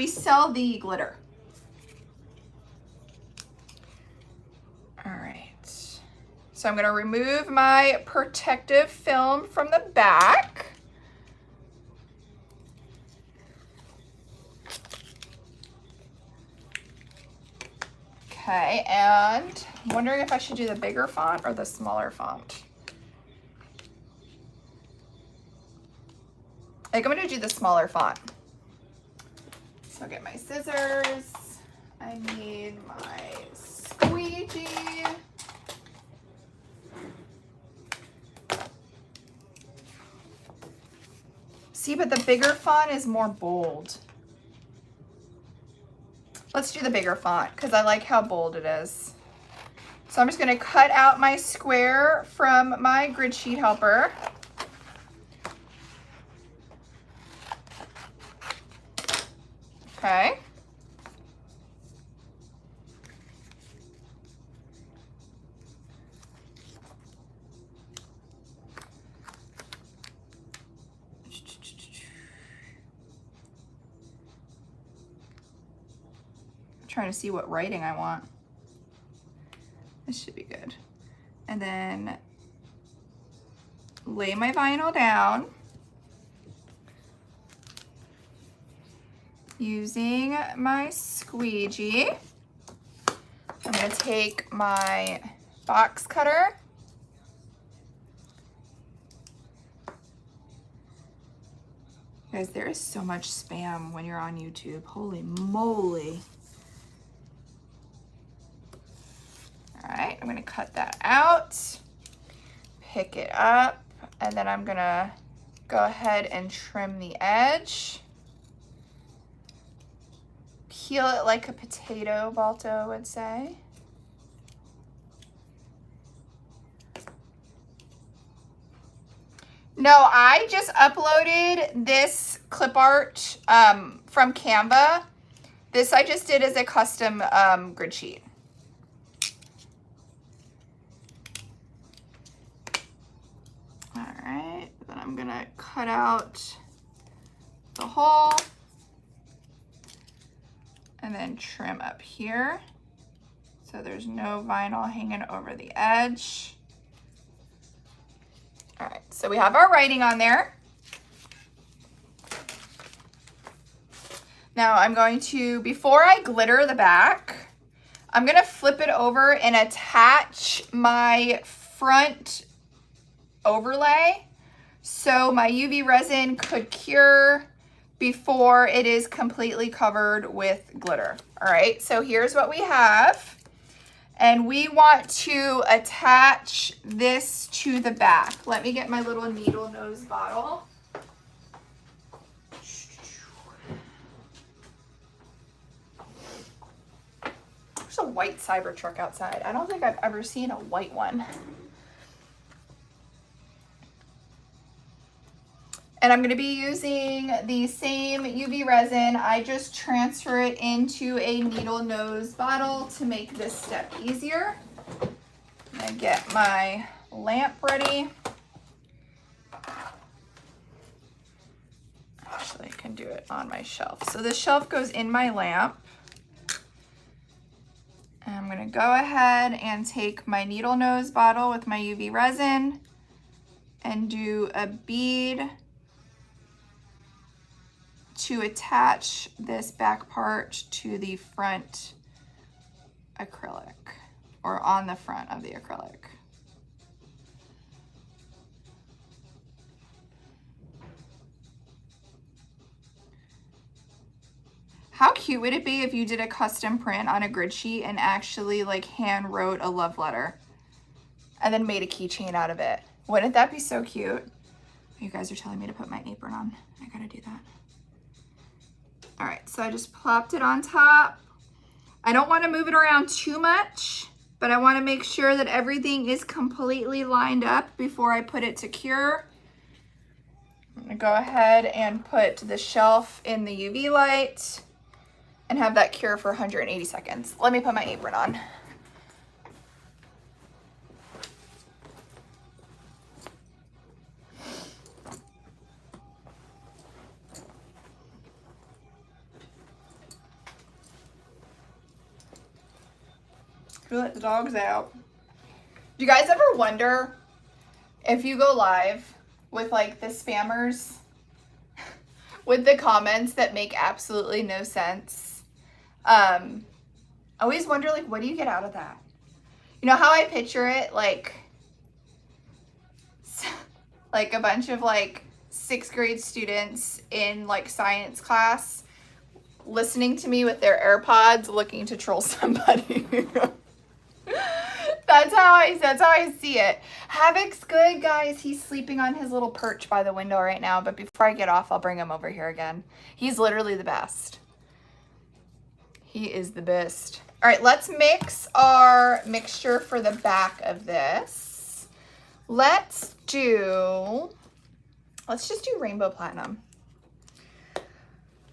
sell the glitter. All right. So I'm going to remove my protective film from the back. Okay, and I'm wondering if I should do the bigger font or the smaller font. I think I'm going to do the smaller font. So I'll get my scissors. I need my squeegee. See, but the bigger font is more bold. Let's do the bigger font because I like how bold it is. So I'm just going to cut out my square from my grid sheet helper. Okay. trying to see what writing I want. This should be good. And then lay my vinyl down using my squeegee. I'm going to take my box cutter. Guys, there is so much spam when you're on YouTube. Holy moly. All right, I'm gonna cut that out, pick it up, and then I'm gonna go ahead and trim the edge. Peel it like a potato, Balto would say. No, I just uploaded this clip art from Canva. This I just did as a custom grid sheet. All right, then I'm gonna cut out the hole and then trim up here so there's no vinyl hanging over the edge. All right, so we have our writing on there. Now I'm going to, before I glitter the back, I'm gonna flip it over and attach my front overlay so my UV resin could cure before it is completely covered with glitter. All right, so here's what we have. And we want to attach this to the back. Let me get my little needle nose bottle. There's a white Cybertruck outside. I don't think I've ever seen a white one. And I'm gonna be using the same UV resin. I just transfer it into a needle nose bottle to make this step easier. I get my lamp ready. Actually, I can do it on my shelf. So this shelf goes in my lamp. And I'm gonna go ahead and take my needle nose bottle with my UV resin and do a bead to attach this back part to the front acrylic, or on the front of the acrylic. How cute would it be if you did a custom print on a grid sheet and actually like hand wrote a love letter and then made a keychain out of it? Wouldn't that be so cute? You guys are telling me to put my apron on. I gotta do that. All right, so I just plopped it on top. I don't want to move it around too much, but I want to make sure that everything is completely lined up before I put it to cure. I'm gonna go ahead and put the shelf in the UV light and have that cure for 180 seconds. Let me put my apron on. We let the dogs out. Do you guys ever wonder if you go live with like the spammers with the comments that make absolutely no sense? I always wonder, like, what do you get out of that? You know how I picture it? Like a bunch of like 6th grade students in like science class listening to me with their AirPods looking to troll somebody. That's how I see it. Havoc's good, guys. He's sleeping on his little perch by the window right now, but before I get off, I'll bring him over here again. He's literally the best. He is the best. All right, let's mix our mixture for the back of this. Let's just do rainbow platinum.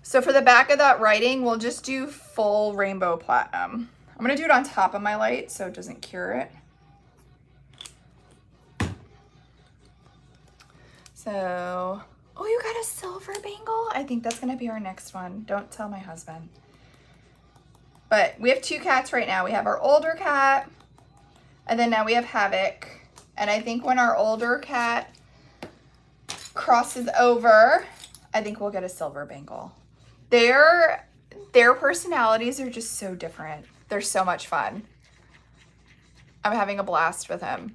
So for the back of that writing, we'll just do full rainbow platinum. I'm gonna do it on top of my light so it doesn't cure it. So, oh, you got a silver bangle? I think that's gonna be our next one. Don't tell my husband. But we have two cats right now. We have our older cat, and then now we have Havoc. And I think when our older cat crosses over, I think we'll get a silver bangle. Their personalities are just so different. They're so much fun. I'm having a blast with him.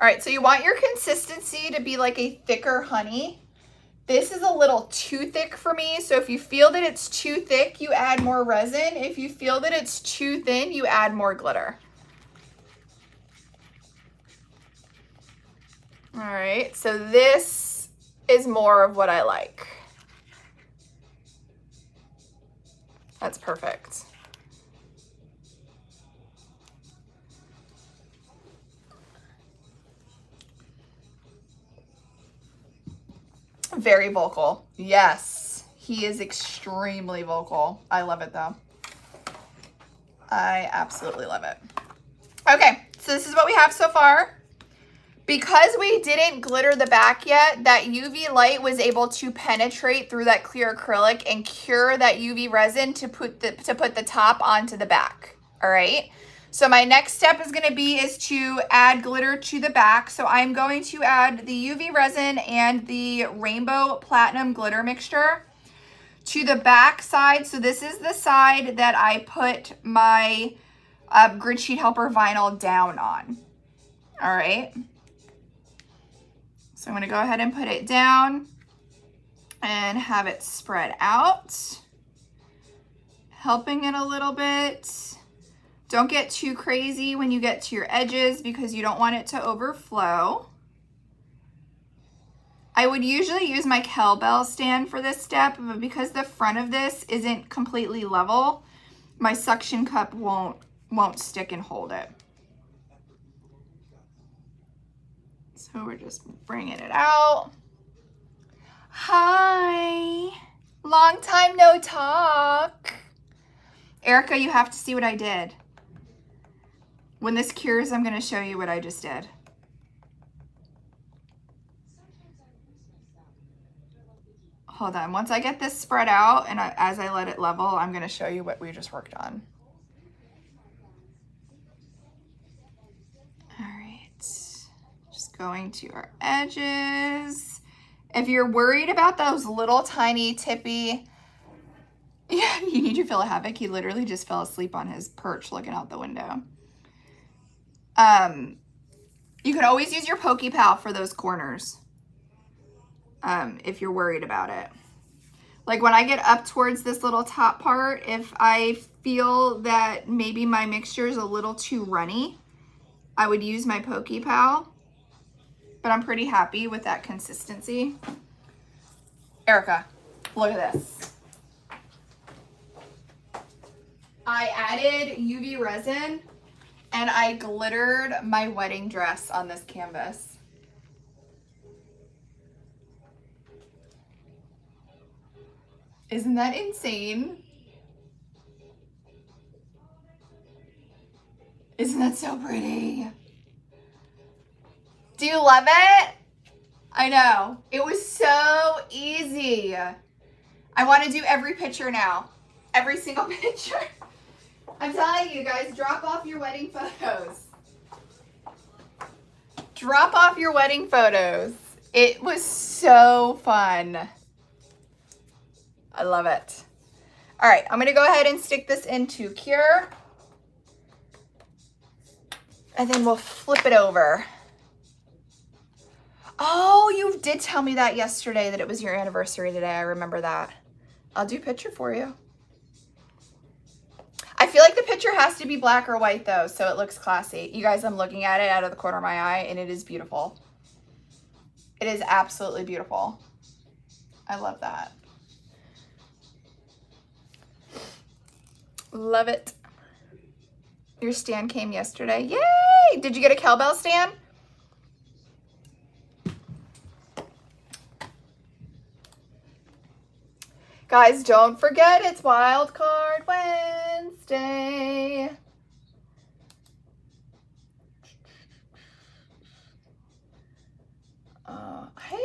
All right, so you want your consistency to be like a thicker honey. This is a little too thick for me, so if you feel that it's too thick, you add more resin. If you feel that it's too thin, you add more glitter. All right, so this is more of what I like. That's perfect. Very vocal. Yes, he is extremely vocal. I love it though. I absolutely love it. Okay, so this is what we have so far. Because we didn't glitter the back yet, that UV light was able to penetrate through that clear acrylic and cure that UV resin to put the top onto the back. All right. So my next step is going to be to add glitter to the back. So I'm going to add the UV resin and the rainbow platinum glitter mixture to the back side. So this is the side that I put my grid sheet helper vinyl down on. All right. So I'm going to go ahead and put it down and have it spread out, helping it a little bit. Don't get too crazy when you get to your edges because you don't want it to overflow. I would usually use my kettlebell stand for this step, but because the front of this isn't completely level, my suction cup won't stick and hold it. So we're just bringing it out. Hi, long time no talk. Erica, you have to see what I did. When this cures, I'm gonna show you what I just did. Hold on, once I get this spread out and as I let it level, I'm gonna show you what we just worked on. All right, just going to our edges. If you're worried about those little tiny tippy, yeah, you need to feel a Havoc. He literally just fell asleep on his perch looking out the window. You can always use your Pokey Pal for those corners. If you're worried about it. Like when I get up towards this little top part, if I feel that maybe my mixture is a little too runny, I would use my Pokey Pal, but I'm pretty happy with that consistency. Erica, look at this. I added UV resin and I glittered my wedding dress on this canvas. Isn't that insane? Isn't that so pretty? Do you love it? I know. It was so easy. I want to do every picture now. Every single picture. I'm telling you guys, drop off your wedding photos. Drop off your wedding photos. It was so fun. I love it. All right, I'm gonna go ahead and stick this into cure. And then we'll flip it over. Oh, you did tell me that yesterday, that it was your anniversary today. I remember that. I'll do a picture for you. I feel like the picture has to be black or white though, so it looks classy. You guys, I'm looking at it out of the corner of my eye and it is beautiful. It is absolutely beautiful. I love that. Love it. Your stand came yesterday. Yay! Did you get a kettlebell stand? Guys, don't forget it's Wild Card Wednesday.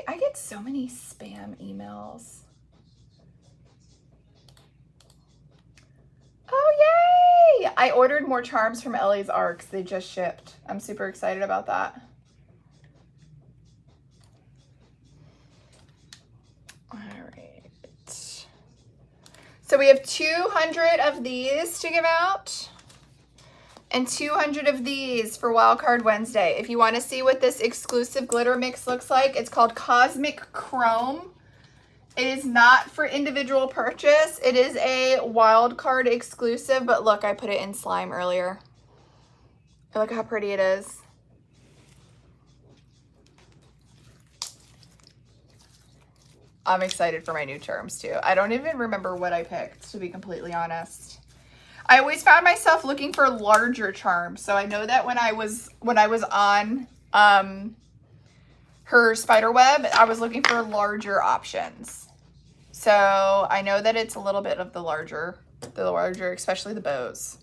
I get so many spam emails. I ordered more charms from Ellie's Arcs. They just shipped. I'm super excited about that. All right. So we have 200 of these to give out and 200 of these for Wildcard Wednesday. If you want to see what this exclusive glitter mix looks like, it's called Cosmic Chrome. It is not for individual purchase. It is a Wildcard exclusive, but look, I put it in slime earlier. Look how pretty it is. I'm excited for my new charms too. I don't even remember what I picked, to be completely honest. I always found myself looking for larger charms. So I know that when I was on her spider web, I was looking for larger options. So I know that it's a little bit of the larger, especially the bows.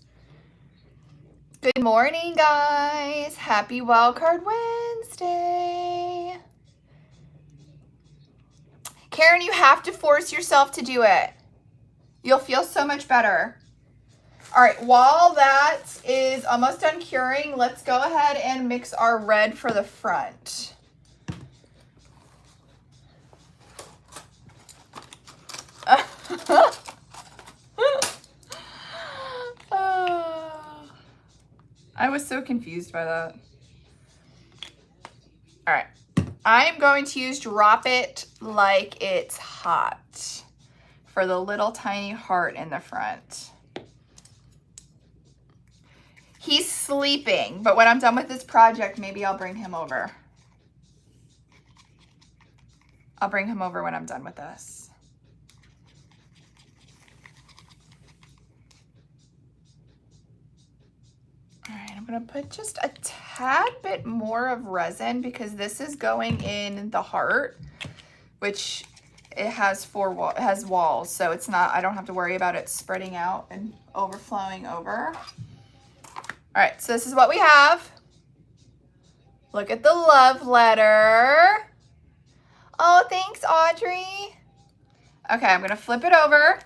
Good morning, guys. Happy Wildcard Wednesday. Karen, you have to force yourself to do it. You'll feel so much better. All right, while that is almost done curing, let's go ahead and mix our red for the front. I was so confused by that. All right, I'm going to use Drop It Like It's Hot for the little tiny heart in the front. He's sleeping, but when I'm done with this project, maybe I'll bring him over. I'll bring him over when I'm done with this. All right, I'm gonna put just a tad bit more of resin because this is going in the heart, which it has walls, so it's not, I don't have to worry about it spreading out and overflowing over. All right, so this is what we have. Look at the love letter. Oh, thanks, Audrey. Okay, I'm gonna flip it over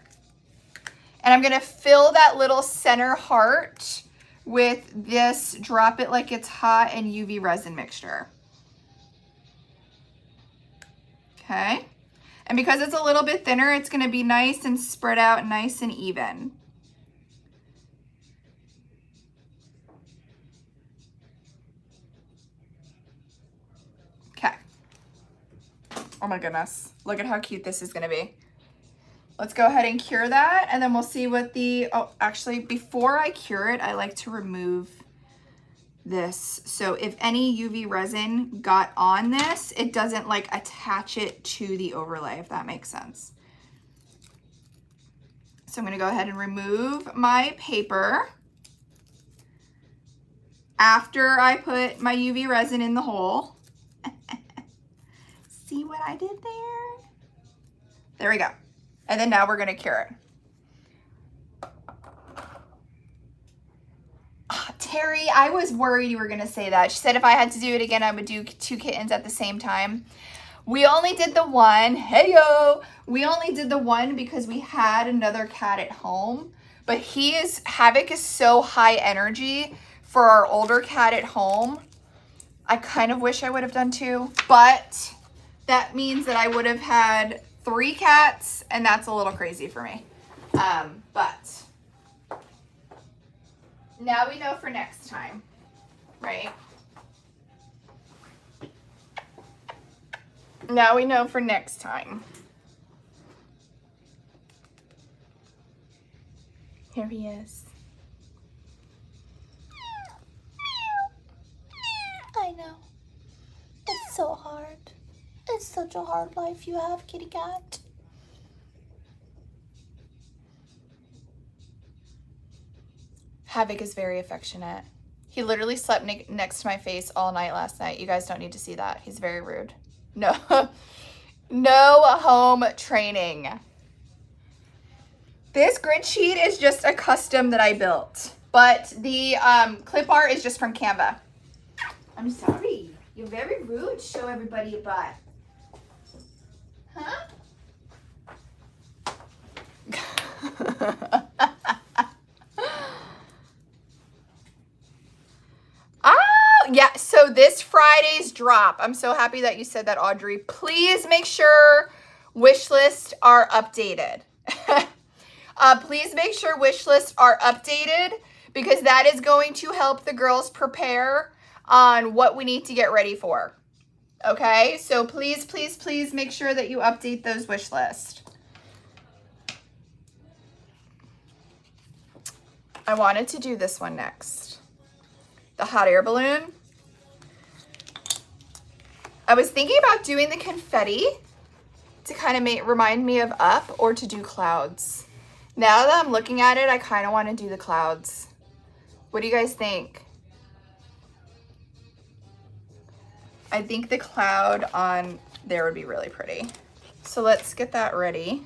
and I'm gonna fill that little center heart with this Drop It Like It's Hot and UV resin mixture. Okay, and because it's a little bit thinner, it's gonna be nice and spread out nice and even. Oh my goodness, look at how cute this is gonna be. Let's go ahead and cure that and then we'll see what the, oh, actually before I cure it, I like to remove this. So if any UV resin got on this, it doesn't like attach it to the overlay, if that makes sense. So I'm gonna go ahead and remove my paper after I put my UV resin in the hole. See what I did there? There we go. And then now we're gonna cure it. Oh, Terry, I was worried you were gonna say that. She said if I had to do it again, I would do 2 kittens at the same time. We only did the one, hey-yo! We only did the one because we had another cat at home, but Havoc is so high energy for our older cat at home. I kind of wish I would have done 2, but that means that I would have had 3 cats, and that's a little crazy for me. But now we know for next time, right? Now we know for next time. Here he is. I know. It's so hard. It's such a hard life you have, kitty cat. Havoc is very affectionate. He literally slept next to my face all night last night. You guys don't need to see that. He's very rude. No, no home training. This grid sheet is just a custom that I built, but the clip art is just from Canva. I'm sorry. You're very rude. Show everybody your butt. Huh? So this Friday's drop, I'm so happy that you said that, Audrey. Please make sure wish lists are updated. Please make sure wish lists are updated because that is going to help the girls prepare on what we need to get ready for. Okay, so please, please, please make sure that you update those wish lists. I wanted to do this one next. The hot air balloon. I was thinking about doing the confetti to kind of remind me of Up, or to do clouds. Now that I'm looking at it, I kind of want to do the clouds. What do you guys think? I think the cloud on there would be really pretty. So let's get that ready.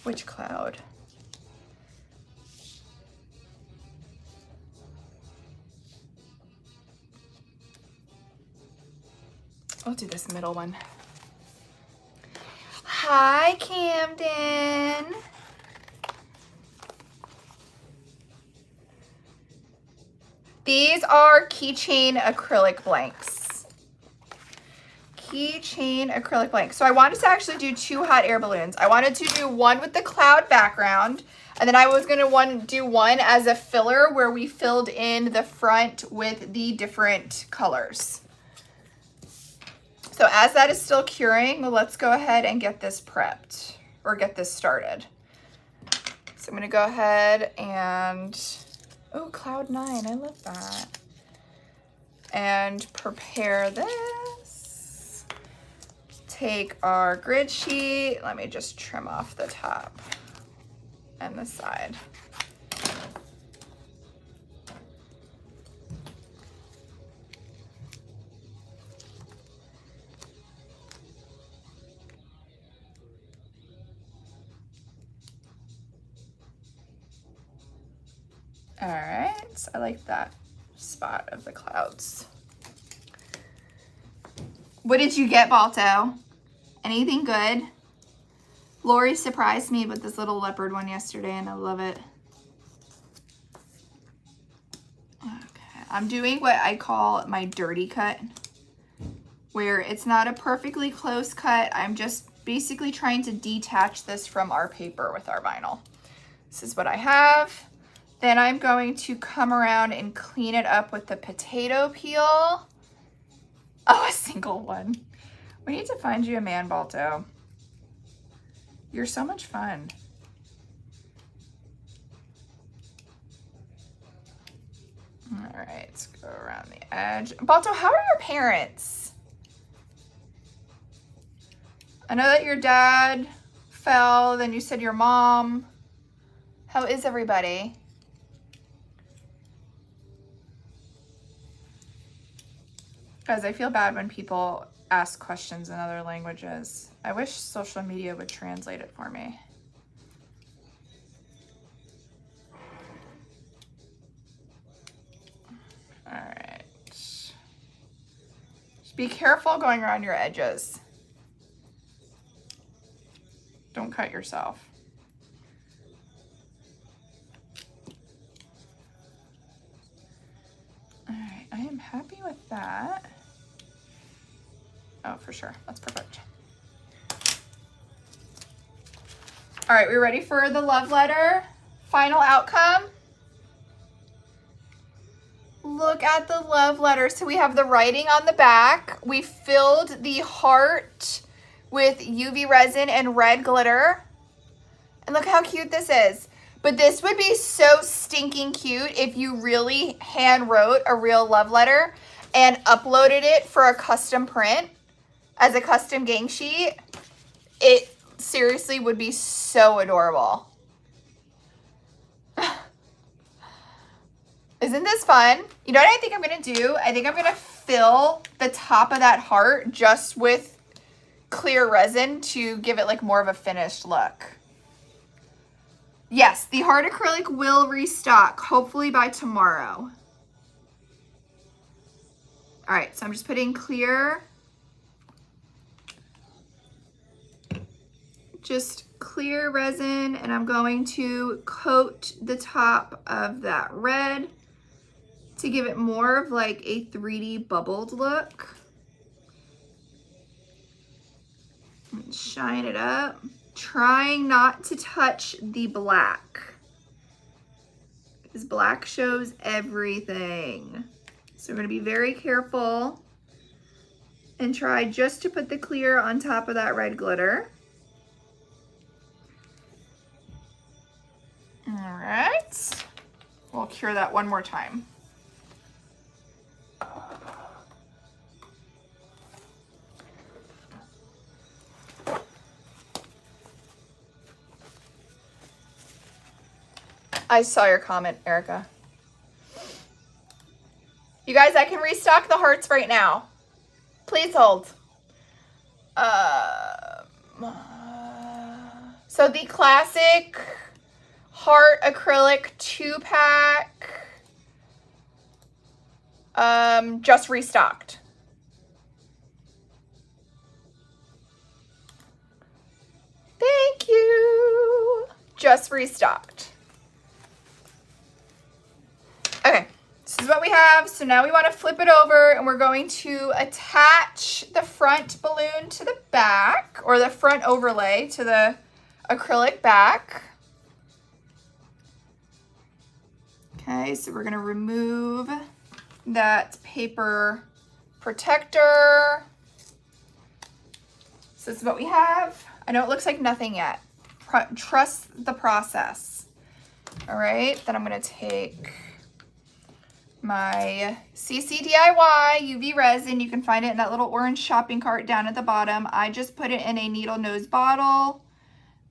Which cloud? I'll do this middle one. Hi, Camden. These are keychain acrylic blanks. Keychain acrylic blanks. So I wanted to actually do 2 hot air balloons. I wanted to do one with the cloud background, and then I was going to do one as a filler where we filled in the front with the different colors. So as that is still curing, let's go ahead and get this prepped, or get this started. So I'm gonna go ahead and, oh, cloud 9, I love that. And prepare this. Take our grid sheet. Let me just trim off the top and the side. All right, I like that spot of the clouds. What did you get, Balto? Anything good? Lori surprised me with this little leopard one yesterday, and I love it. Okay, I'm doing what I call my dirty cut, where it's not a perfectly close cut. I'm just basically trying to detach this from our paper with our vinyl. This is what I have. Then I'm going to come around and clean it up with the potato peel. Oh, a single one. We need to find you a man, Balto. You're so much fun. All right, let's go around the edge. Balto, how are your parents? I know that your dad fell, then you said your mom. How is everybody? Guys, I feel bad when people ask questions in other languages. I wish social media would translate it for me. All right. Just be careful going around your edges. Don't cut yourself. All right, I am happy with that. Oh, for sure. That's perfect. All right, we ready for the love letter? Final outcome. Look at the love letter. So we have the writing on the back. We filled the heart with UV resin and red glitter. And look how cute this is. But this would be so stinking cute if you really hand wrote a real love letter and uploaded it for a custom print as a custom gang sheet. It seriously would be so adorable. Isn't this fun? You know what I think I'm gonna do? I think I'm gonna fill the top of that heart just with clear resin to give it like more of a finished look. Yes, the hard acrylic will restock, hopefully by tomorrow. All right, so I'm just putting clear, just clear resin, and I'm going to coat the top of that red to give it more of like a 3D bubbled look. And shine it up, trying not to touch the black, because black shows everything. So we're going to be very careful and try just to put the clear on top of that red glitter. All right, we'll cure that one more time. I saw your comment, Erica. You guys, I can restock the hearts right now. Please hold. So the classic heart acrylic 2-pack just restocked. Thank you. Just restocked. Okay, this is what we have. So now we want to flip it over and we're going to attach the front balloon to the back, or the front overlay to the acrylic back. Okay, so we're going to remove that paper protector. So this is what we have. I know it looks like nothing yet. Trust the process. All right, then I'm going to take my CC DIY UV resin. You can find it in that little orange shopping cart down at the bottom. I just put it in a needle nose bottle,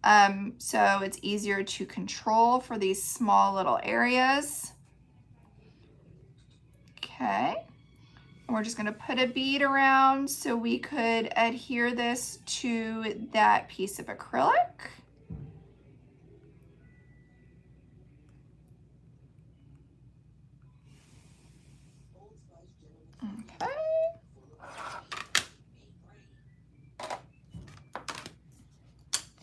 so it's easier to control for these small little areas. Okay, and we're just going to put a bead around so we could adhere this to that piece of acrylic. Okay.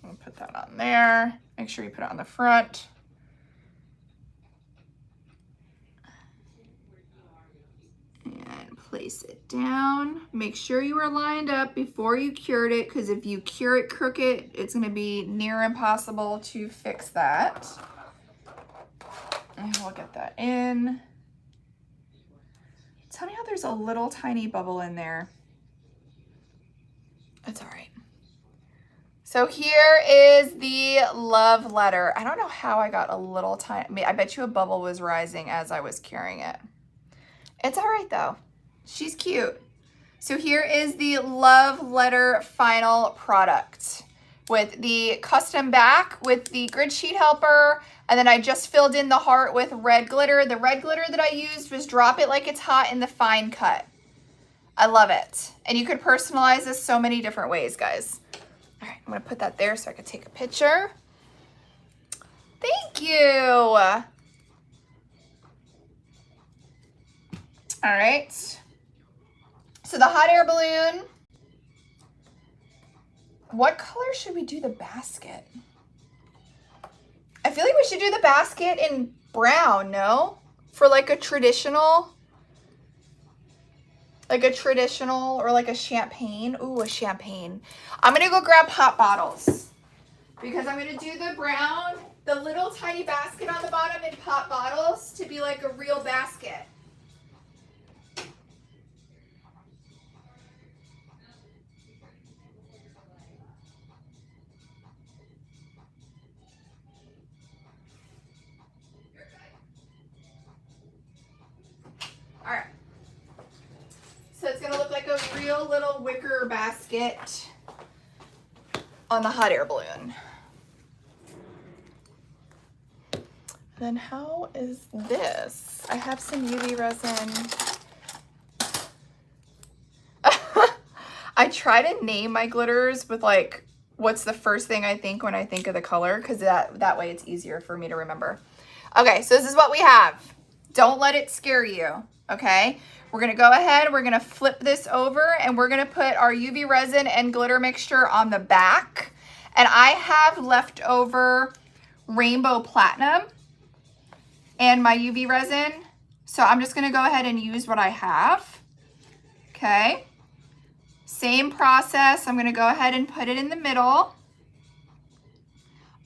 I'll put that on there. Make sure you put it on the front. And place it down. Make sure you are lined up before you cured it, because if you cure it crooked, it's going to be near impossible to fix that. And we'll get that in. Tell me how there's a little tiny bubble in there. It's all right. So here is the love letter. I don't know how I got a little tiny, I bet you a bubble was rising as I was curing it. It's all right though. She's cute. So here is the love letter final product with the custom back with the grid sheet helper. And then I just filled in the heart with red glitter. The red glitter that I used was Drop It Like It's Hot in the fine cut. I love it. And you could personalize this so many different ways, guys. All right, I'm gonna put that there so I could take a picture. Thank you. All right. So the hot air balloon. What color should we do the basket? I feel like we should do the basket in brown, no? For like a traditional or like a champagne. Ooh, a champagne. I'm gonna go grab pop bottles because I'm gonna do the brown, the little tiny basket on the bottom in pop bottles to be like a real basket. All right. So it's gonna look like a real little wicker basket on the hot air balloon. Then how is this? I have some UV resin. I try to name my glitters with like, what's the first thing I think when I think of the color, because that way it's easier for me to remember. Okay, so this is what we have. Don't let it scare you, okay? We're gonna go ahead, we're gonna flip this over, and we're gonna put our UV resin and glitter mixture on the back. And I have leftover rainbow platinum and my UV resin. So I'm just gonna go ahead and use what I have. Okay. Same process. I'm gonna go ahead and put it in the middle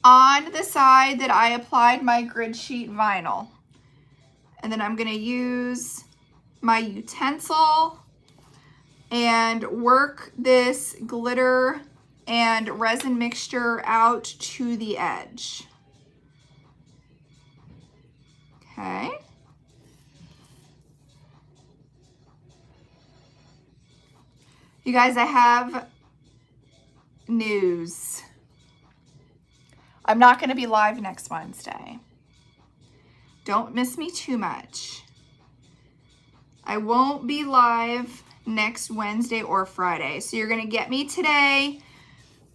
on the side that I applied my grid sheet vinyl. And then I'm gonna use my utensil and work this glitter and resin mixture out to the edge. Okay. You guys, I have news. I'm not going to be live next Wednesday. Don't miss me too much. I won't be live next Wednesday or Friday. So you're going to get me today.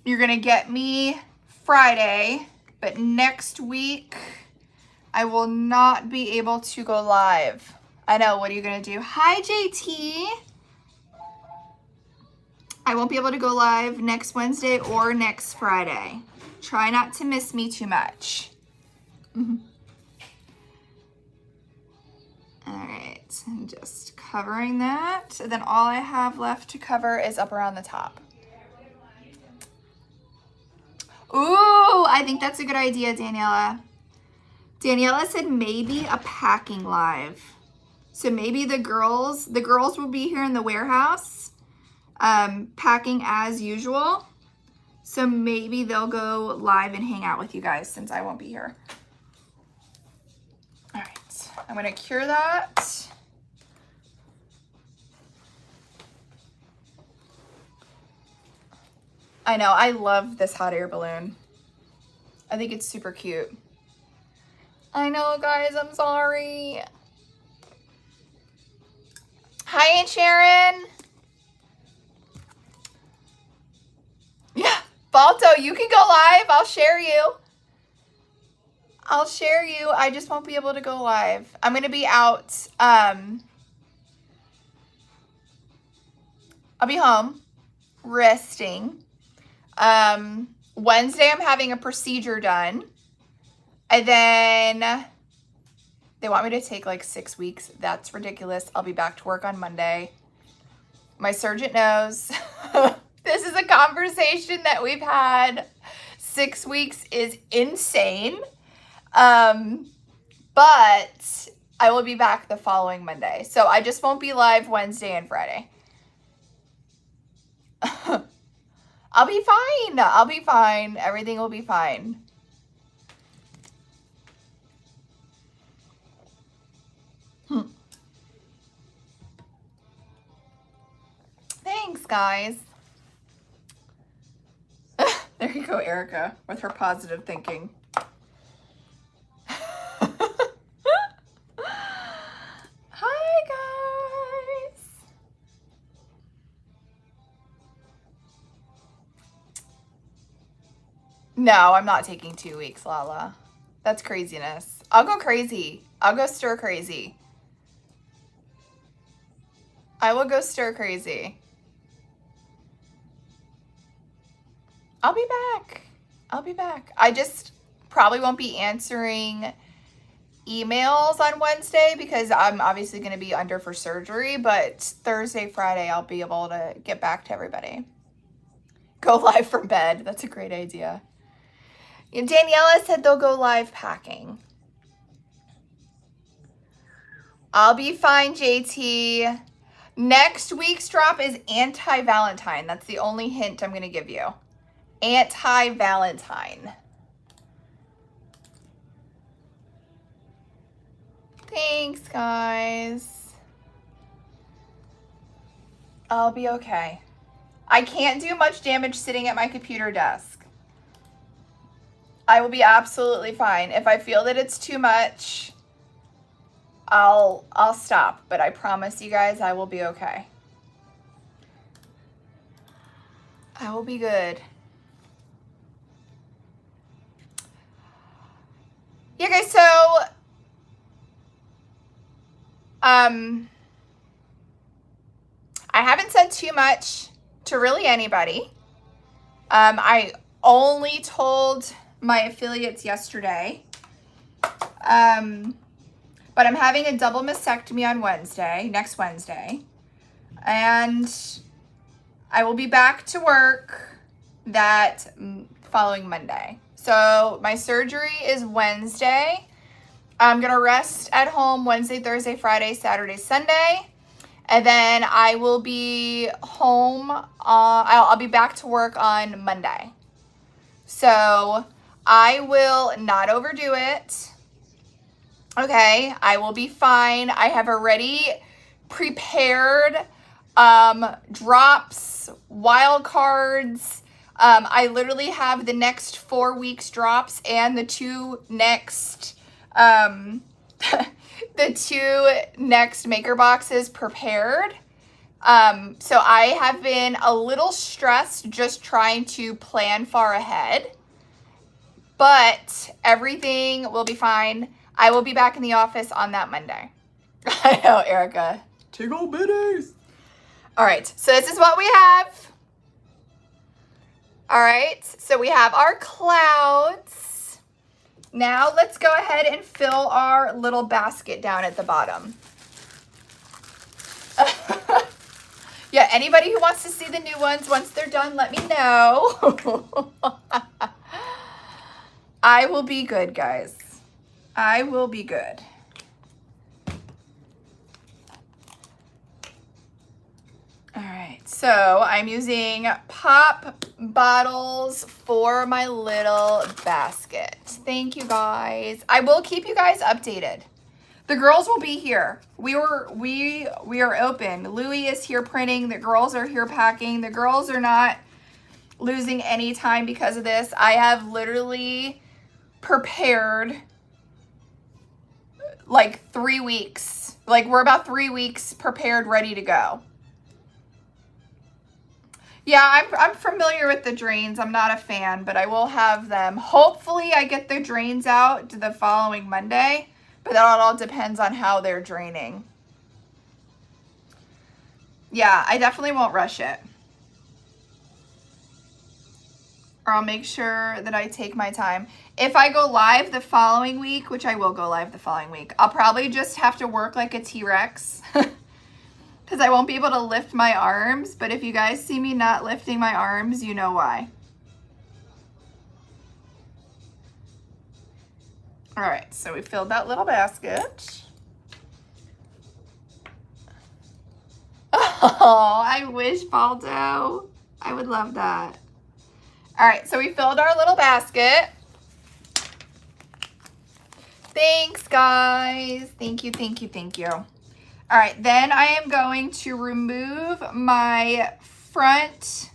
You're going to get me Friday. But next week, I will not be able to go live. I know. What are you going to do? Hi, JT. I won't be able to go live next Wednesday or next Friday. Try not to miss me too much. All right, I'm just covering that. And then all I have left to cover is up around the top. Ooh, I think that's a good idea, Daniela. Daniela said maybe a packing live. So maybe the girls will be here in the warehouse, packing as usual. So maybe they'll go live and hang out with you guys since I won't be here. All right, I'm gonna cure that. I know, I love this hot air balloon. I think it's super cute. I know, guys, I'm sorry. Hi, Aunt Sharon. Yeah, Balto, you can go live. I'll share you. I'll share you. I just won't be able to go live. I'm going to be out. I'll be home resting. Wednesday, I'm having a procedure done. And then they want me to take like 6 weeks. That's ridiculous. I'll be back to work on Monday. My surgeon knows. This is a conversation that we've had. 6 weeks is insane. But I will be back the following Monday. So I just won't be live Wednesday and Friday. I'll be fine. I'll be fine. Everything will be fine. Thanks, guys. There you go, Erica, with her positive thinking. Hi, guys. No, I'm not taking 2 weeks, Lala. That's craziness. I'll go crazy. I'll go stir crazy. I will go stir crazy. I'll be back. I'll be back. I just probably won't be answering emails on Wednesday because I'm obviously going to be under for surgery, but Thursday, Friday, I'll be able to get back to everybody. Go live from bed. That's a great idea. And Daniela said they'll go live packing. I'll be fine, JT. Next week's drop is anti-Valentine. That's the only hint I'm going to give you. Anti-Valentine. Thanks, guys. I'll be okay. I can't do much damage sitting at my computer desk. I will be absolutely fine. If I feel that it's too much, I'll stop. But I promise you guys I will be okay. I will be good. Yeah, guys, so I haven't said too much to really anybody. I only told my affiliates yesterday. But I'm having a double mastectomy on Wednesday, next Wednesday. And I will be back to work that following Monday. So my surgery is Wednesday. I'm going to rest at home Wednesday, Thursday, Friday, Saturday, Sunday. And then I will be home. I'll be back to work on Monday. So I will not overdo it. Okay, I will be fine. I have already prepared drops, wild cards. I literally have the next 4 weeks drops and the two next the two next maker boxes prepared. So I have been a little stressed just trying to plan far ahead, but everything will be fine. I will be back in the office on that Monday. I know, Erica. Tickle bitties. All right, so this is what we have. All right, so we have our clouds. Now let's go ahead and fill our little basket down at the bottom. Yeah, anybody who wants to see the new ones, once they're done, let me know. I will be good, guys. I will be good. All right, so I'm using pop bottles for my little basket. Thank you, guys. I will keep you guys updated. The girls will be here. We are open. Louie is here printing. The girls are here packing. The girls are not losing any time because of this. I have literally prepared like 3 weeks. Like we're about 3 weeks prepared, ready to go. Yeah, I'm familiar with the drains. I'm not a fan, but I will have them. Hopefully I get the drains out the following Monday, but that all depends on how they're draining. Yeah, I definitely won't rush it. Or I'll make sure that I take my time. If I go live the following week, which I will go live the following week, I'll probably just have to work like a T-Rex. Because I won't be able to lift my arms. But if you guys see me not lifting my arms, you know why. All right, so we filled that little basket. Oh, I wish, Baldo. I would love that. All right, so we filled our little basket. Thanks, guys. Thank you, thank you, thank you. All right, then I am going to remove my front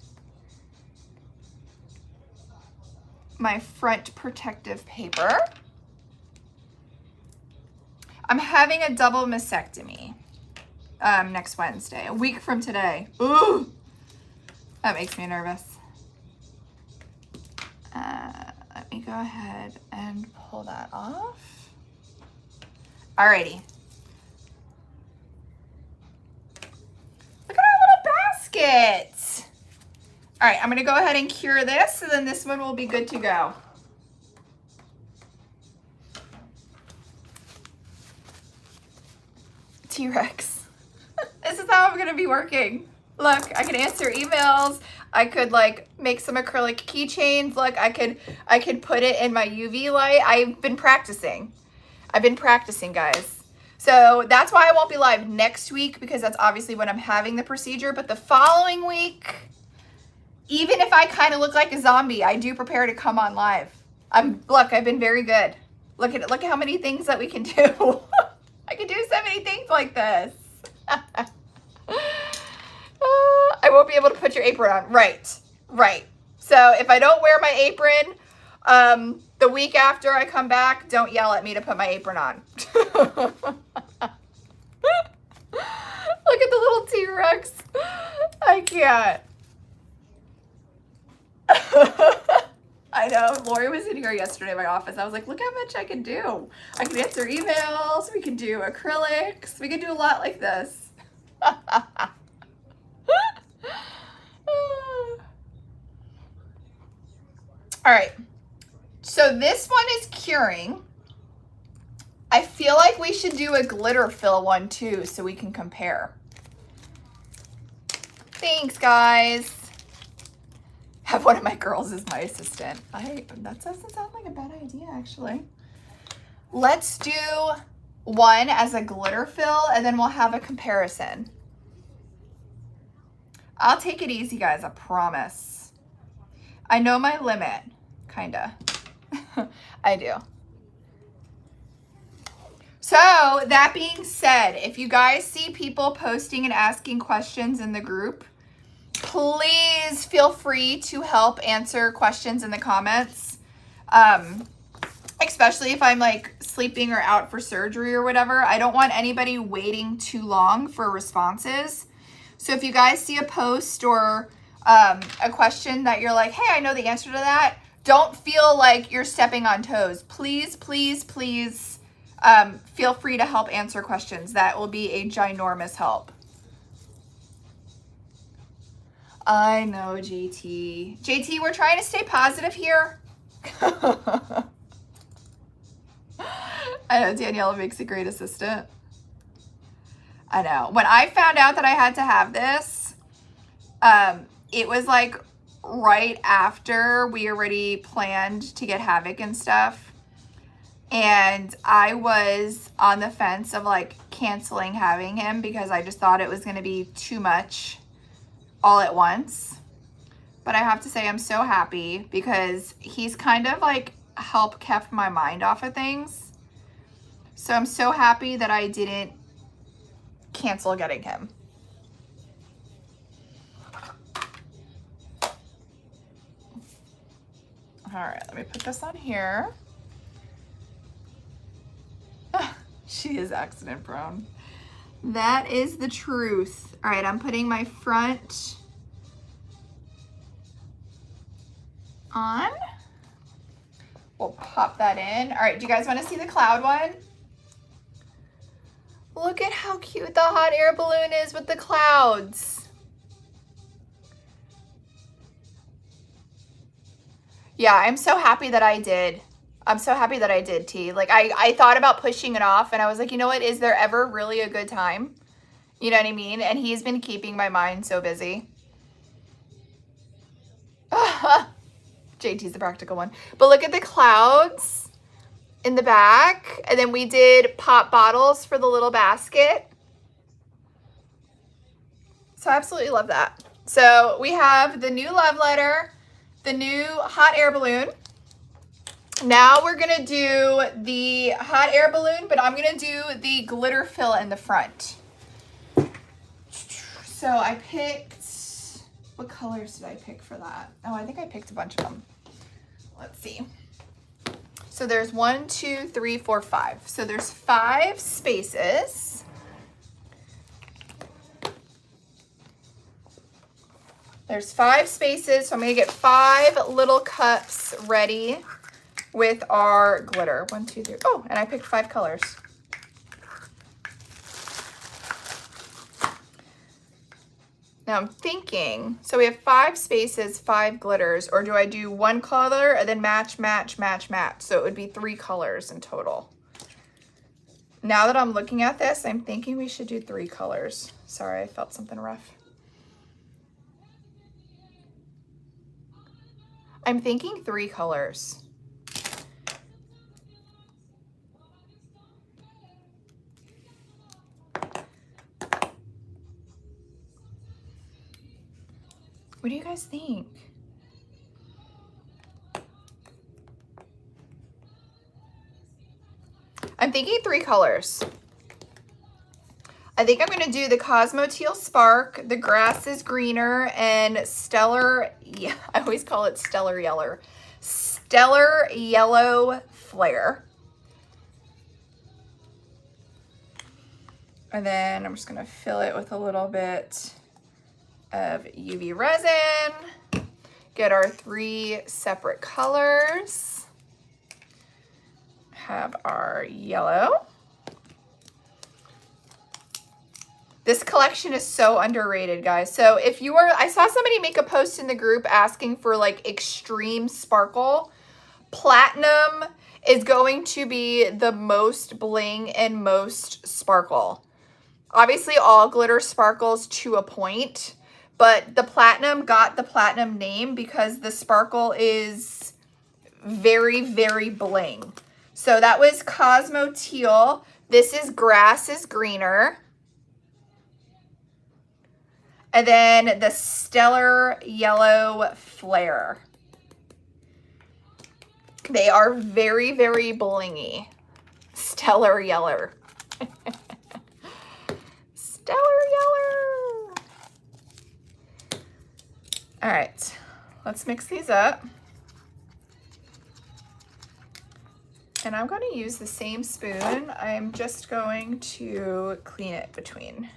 protective paper. I'm having a double mastectomy next Wednesday, a week from today. Ooh, that makes me nervous. Let me go ahead and pull that off. Alrighty. Look at our little basket. All right, I'm gonna go ahead and cure this, and then this one will be good to go. T-Rex. This is how I'm gonna be working. Look, I can answer emails. I could like make some acrylic keychains. Look, I could put it in my UV light. I've been practicing, guys. So that's why I won't be live next week, because that's obviously when I'm having the procedure. But the following week, even if I kind of look like a zombie, I do prepare to come on live. Look, I've been very good. Look at how many things that we can do. I can do so many things like this. I won't be able to put your apron on. Right. So if I don't wear my apron the week after I come back, don't yell at me to put my apron on. Look at the little T-Rex. I can't. I know. Lori was in here yesterday in my office. I was like, look how much I can do. I can answer emails. We can do acrylics. We can do a lot like this. All right. So this one is curing. I feel like we should do a glitter fill one too so we can compare. Thanks, guys. Have one of my girls as my assistant. That doesn't sound like a bad idea, actually. Let's do one as a glitter fill, and then we'll have a comparison. I'll take it easy, guys, I promise. I know my limit, kinda. I do. So that being said, if you guys see people posting and asking questions in the group, please feel free to help answer questions in the comments. Especially if I'm like sleeping or out for surgery or whatever. I don't want anybody waiting too long for responses. So if you guys see a post or a question that you're like, hey, I know the answer to that, don't feel like you're stepping on toes. Please, please, please feel free to help answer questions. That will be a ginormous help. I know, JT. JT, we're trying to stay positive here. I know, Daniela makes a great assistant. I know. When I found out that I had to have this, it was like right after we already planned to get Havoc and stuff. And I was on the fence of like canceling having him because I just thought it was going to be too much all at once. But I have to say I'm so happy because he's kind of like helped kept my mind off of things. So I'm so happy that I didn't cancel getting him. All right, let me put this on here. She is accident prone. That is the truth. All right, I'm putting my front on. We'll pop that in. All right, do you guys want to see the cloud one? Look at how cute the hot air balloon is with the clouds. Yeah, I'm so happy that I did. I'm so happy that I did, T. Like, I thought about pushing it off, and I was like, you know what? Is there ever really a good time? You know what I mean? And he's been keeping my mind so busy. JT's the practical one. But look at the clouds in the back. And then we did pop bottles for the little basket. So I absolutely love that. So we have the new love letter, the new hot air balloon. Now we're going to do the hot air balloon, but I'm going to do the glitter fill in the front. So I picked, what colors did I pick for that? Oh, I think I picked a bunch of them. Let's see. So there's 1, 2, 3, 4, 5. So there's 5 spaces. There's 5 spaces. So I'm going to get 5 little cups ready with our glitter. 1, 2, 3. Oh, and I picked 5 colors. Now I'm thinking, so we have 5 spaces, 5 glitters, or do I do 1 color and then match, match, match, match? So it would be 3 colors in total. Now that I'm looking at this, I'm thinking we should do 3 colors. Sorry, I felt something rough. I'm thinking 3 colors. What do you guys think? I'm thinking 3 colors. I think I'm going to do the Cosmo Teal Spark, the Grass is Greener, and Stellar, yeah, I always call it Stellar Yellow. Stellar Yellow Flare. And then I'm just going to fill it with a little bit of UV resin. Get our 3 separate colors. Have our yellow. This collection is so underrated, guys. So if you are, I saw somebody make a post in the group asking for like extreme sparkle, Platinum is going to be the most bling and most sparkle. Obviously, all glitter sparkles to a point, but the platinum got the platinum name because the sparkle is very, very bling. So that was Cosmo Teal. This is Grass is Greener. And then the Stellar Yellow Flare. They are very, very blingy. Stellar Yeller. Stellar Yeller. All right, let's mix these up. And I'm going to use the same spoon. I'm just going to clean it between.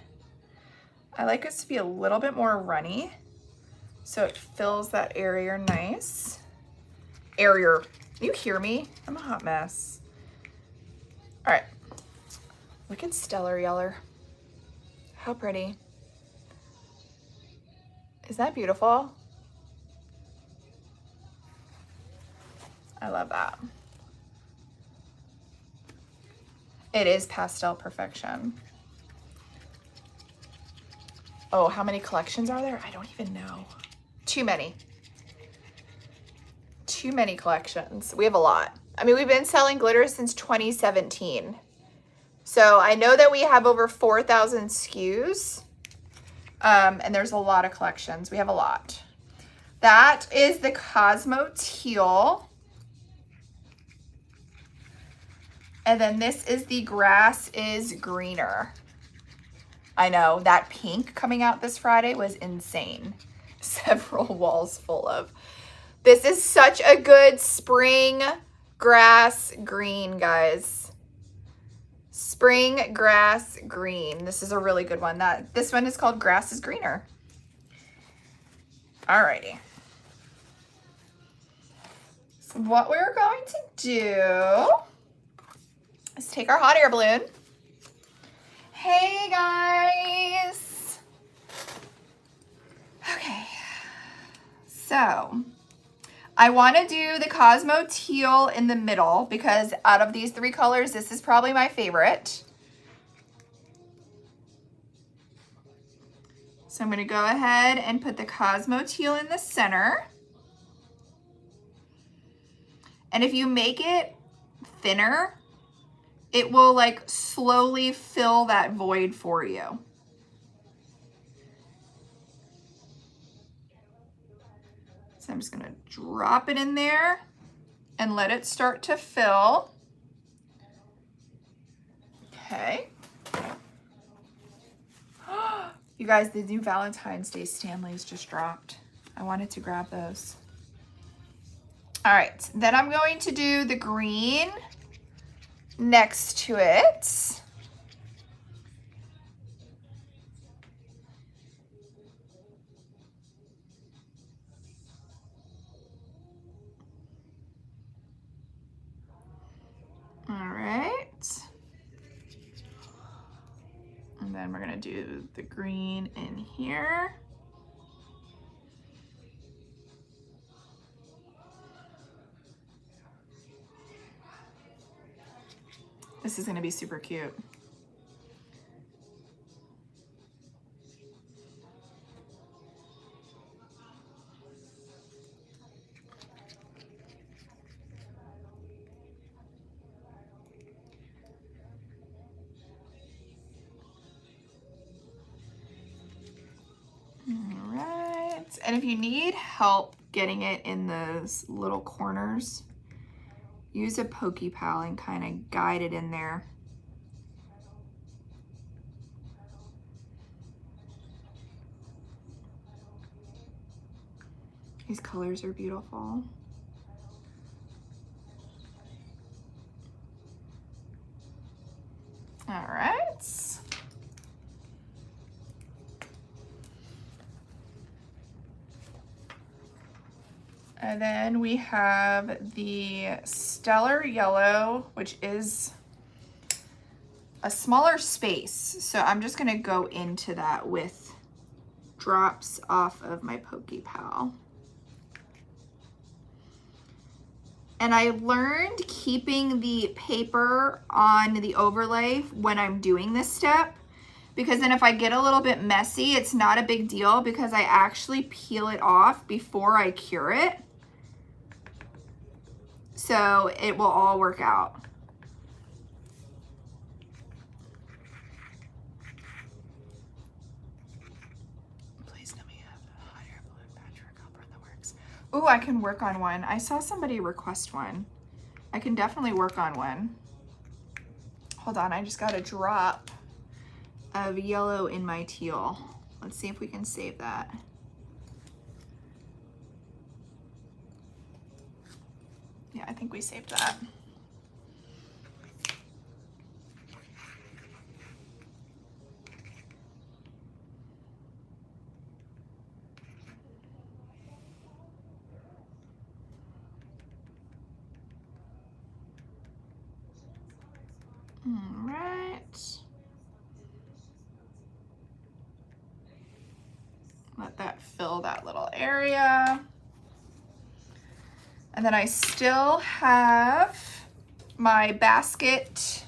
I like it to be a little bit more runny so it fills that area nice. Area. You hear me? I'm a hot mess. All right. Look at Stellar Yeller. How pretty. Is that beautiful? I love that. It is pastel perfection. Oh, how many collections are there? I don't even know. Too many. Too many collections. We have a lot. I mean, we've been selling glitter since 2017. So I know that we have over 4,000 SKUs. And there's a lot of collections. We have a lot. That is the Cosmo Teal. And then this is the Grass is Greener. I know, that pink coming out this Friday was insane. Several walls full of. This is such a good spring grass green, guys. Spring grass green. This is a really good one. This one is called Grass is Greener. Alrighty. So what we're going to do is take our hot air balloon. Hey guys. Okay. So I want to do the Cosmo Teal in the middle because out of these three colors, this is probably my favorite. So I'm going to go ahead and put the Cosmo Teal in the center. And if you make it thinner, it will like slowly fill that void for you. So I'm just gonna drop it in there and let it start to fill. Okay. You guys, the new Valentine's Day Stanleys just dropped. I wanted to grab those. All right, then I'm going to do the green next to it. All right. And then we're gonna do the green in here. This is gonna be super cute. All right, and if you need help getting it in those little corners, use a pokey pal and kind of guide it in there. These colors are beautiful. All right. And then we have the Stellar Yellow, which is a smaller space. So I'm just gonna go into that with drops off of my pokey pal. And I learned keeping the paper on the overlay when I'm doing this step, because then if I get a little bit messy, it's not a big deal because I actually peel it off before I cure it. So it will all work out. Please let me have a hot air balloon patchwork. I'll burn the works. Ooh, I can work on one. I saw somebody request one. I can definitely work on one. Hold on, I just got a drop of yellow in my teal. Let's see if we can save that. Yeah, I think we saved that. All right. Let that fill that little area. And then I still have my basket.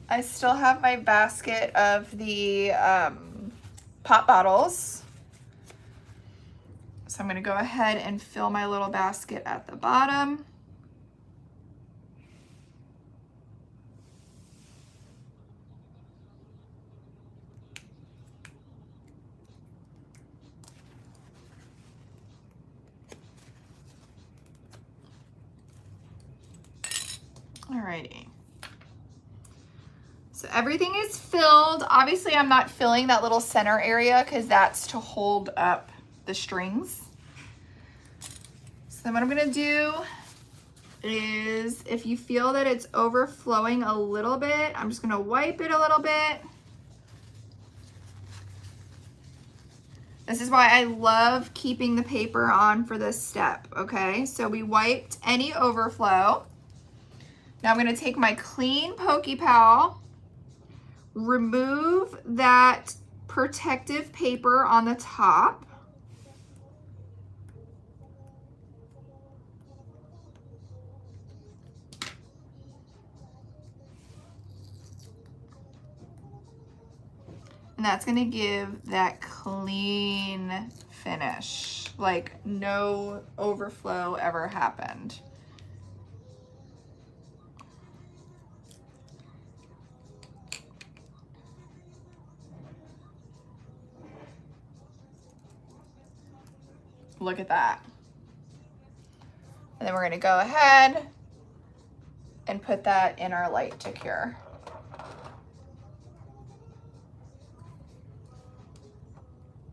I still have my basket of the pop bottles. So I'm gonna go ahead and fill my little basket at the bottom. Alrighty. So everything is filled. Obviously, I'm not filling that little center area because that's to hold up the strings. So then what I'm gonna do is, if you feel that it's overflowing a little bit, I'm just gonna wipe it a little bit. This is why I love keeping the paper on for this step, okay? So we wiped any overflow. Now I'm gonna take my clean Pokey Pal, remove that protective paper on the top. And that's gonna give that clean finish, like no overflow ever happened. Look at that. And then we're gonna go ahead and put that in our light to cure.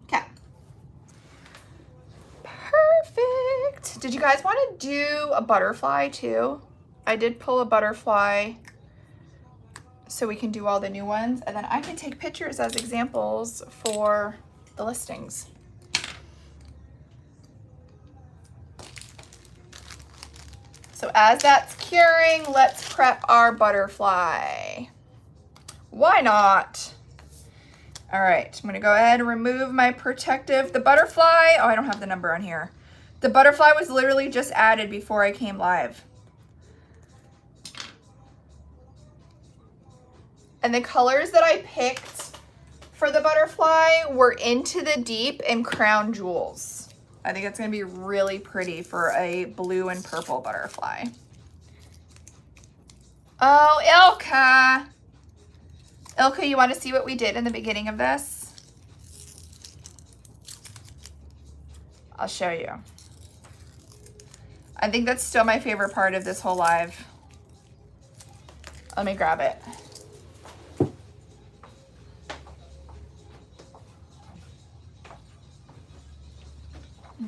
Okay. Perfect. Did you guys want to do a butterfly too? I did pull a butterfly so we can do all the new ones, and then I can take pictures as examples for the listings. So as that's curing, let's prep our butterfly. Why not? All right, I'm gonna go ahead and remove my protective. The butterfly, oh, I don't have the number on here. The butterfly was literally just added before I came live. And the colors that I picked for the butterfly were Into the Deep and Crown Jewels. I think it's gonna be really pretty for a blue and purple butterfly. Oh, Ilka. Ilka, you wanna see what we did in the beginning of this? I'll show you. I think that's still my favorite part of this whole live. Let me grab it.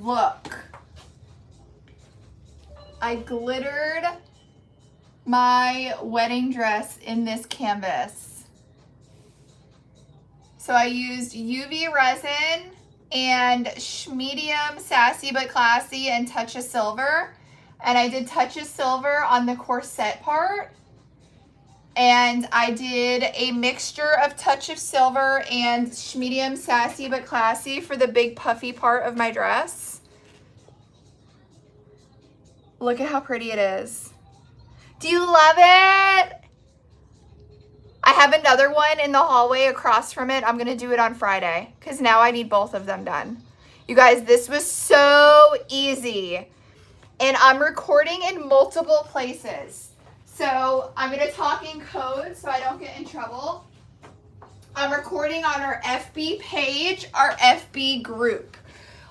Look, I glittered my wedding dress in this canvas. So I used UV resin and medium Sassy But Classy and Touch of Silver. And I did Touch of Silver on the corset part. And I did a mixture of Touch of Silver and medium Sassy But Classy for the big puffy part of my dress. Look at how pretty it is. Do you love it? I have another one in the hallway across from it. I'm gonna do it on Friday because now I need both of them done. You guys, this was so easy. And I'm recording in multiple places. So I'm gonna talk in code so I don't get in trouble. I'm recording on our FB page, our FB group.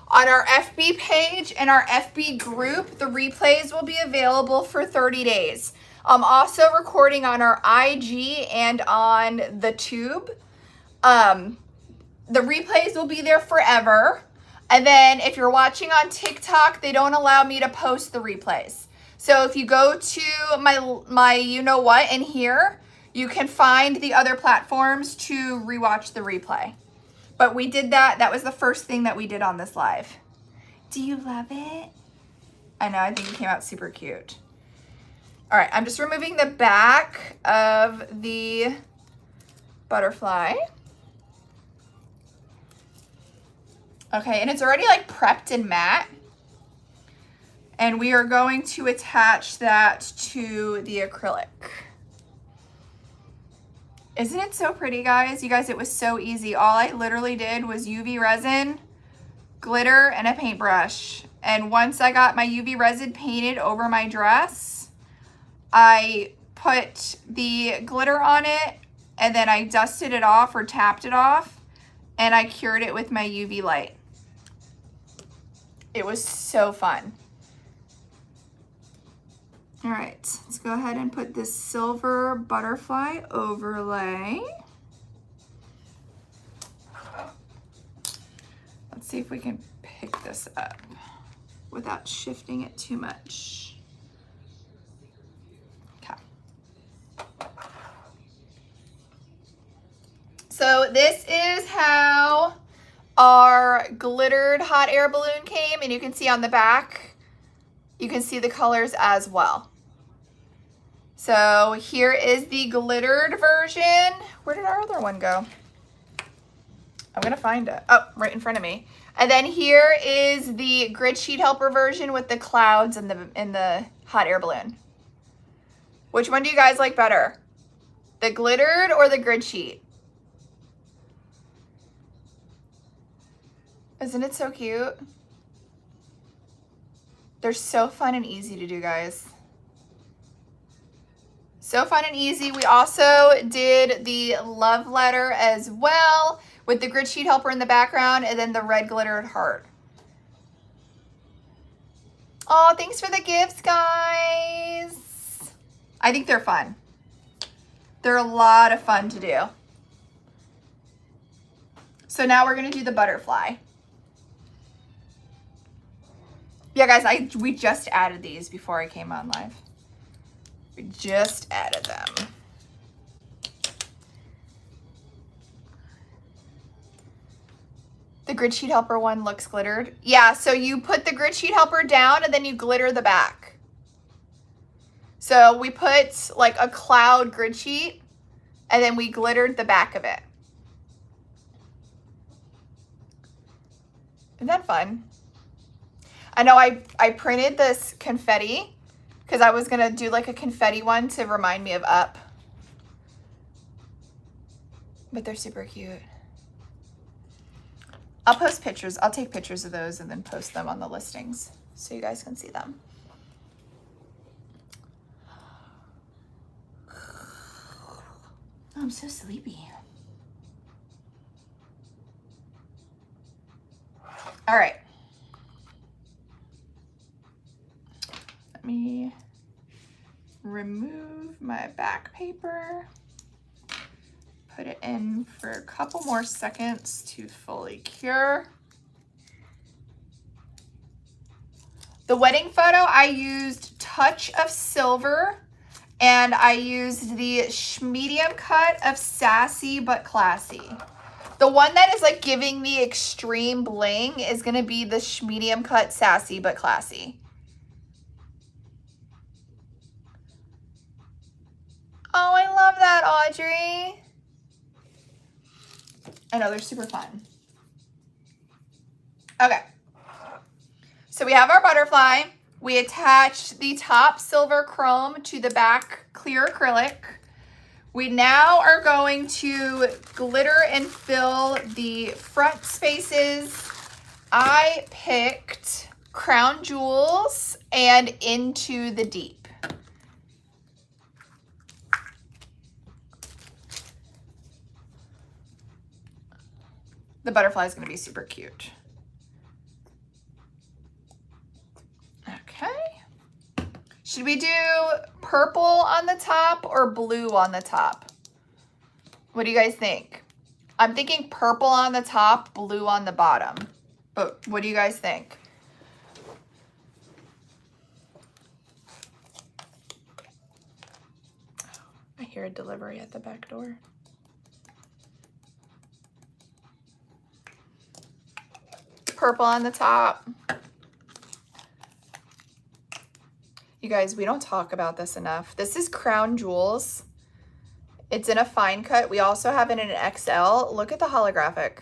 On our FB page and our FB group, the replays will be available for 30 days. I'm also recording on our IG and on the tube. The replays will be there forever. And then if you're watching on TikTok, they don't allow me to post the replays. So if you go to my you know what in here, you can find the other platforms to rewatch the replay. But we did that. That was the first thing that we did on this live. Do you love it? I know, I think it came out super cute. All right, I'm just removing the back of the butterfly. Okay, and it's already like prepped and matte. And we are going to attach that to the acrylic. Isn't it so pretty, guys? You guys, it was so easy. All I literally did was UV resin, glitter, and a paintbrush. And once I got my UV resin painted over my dress, I put the glitter on it, and then I dusted it off or tapped it off, and I cured it with my UV light. It was so fun. All right, let's go ahead and put this silver butterfly overlay. Let's see if we can pick this up without shifting it too much. So this is how our glittered hot air balloon came, and you can see on the back, you can see the colors as well. So here is the glittered version. Where did our other one go? I'm gonna find it. Oh, right in front of me. And then here is the grid sheet helper version with the clouds and the hot air balloon. Which one do you guys like better? The glittered or the grid sheet? Isn't it so cute? They're so fun and easy to do, guys. So fun and easy. We also did the love letter as well with the grid sheet helper in the background and then the red glittered heart. Oh, thanks for the gifts, guys. I think they're fun. They're a lot of fun to do. So now we're gonna do the butterfly. Yeah, guys, we just added these before I came on live. We just added them. The grid sheet helper one looks glittered. Yeah, so you put the grid sheet helper down and then you glitter the back. So we put like a cloud grid sheet and then we glittered the back of it. Isn't that fun? I know I printed this confetti because I was gonna do like a confetti one to remind me of Up. But they're super cute. I'll post pictures. I'll take pictures of those and then post them on the listings so you guys can see them. Oh, I'm so sleepy. All right. Let me remove my back paper, put it in for a couple more seconds to fully cure. The wedding photo, I used Touch of Silver and I used the medium cut of Sassy But Classy. The one that is like giving me extreme bling is gonna be the medium cut Sassy But Classy. Oh, I love that, Audrey. I know, they're super fun. Okay. So we have our butterfly. We attached the top silver chrome to the back clear acrylic. We now are going to glitter and fill the front spaces. I picked Crown Jewels and Into the Deep. The butterfly is going to be super cute. Okay. Should we do purple on the top or blue on the top? What do you guys think? I'm thinking purple on the top, blue on the bottom. But what do you guys think? I hear a delivery at the back door. Purple on the top. You guys, we don't talk about this enough. This is Crown Jewels. It's in a fine cut. We also have it in an XL. Look at the holographic.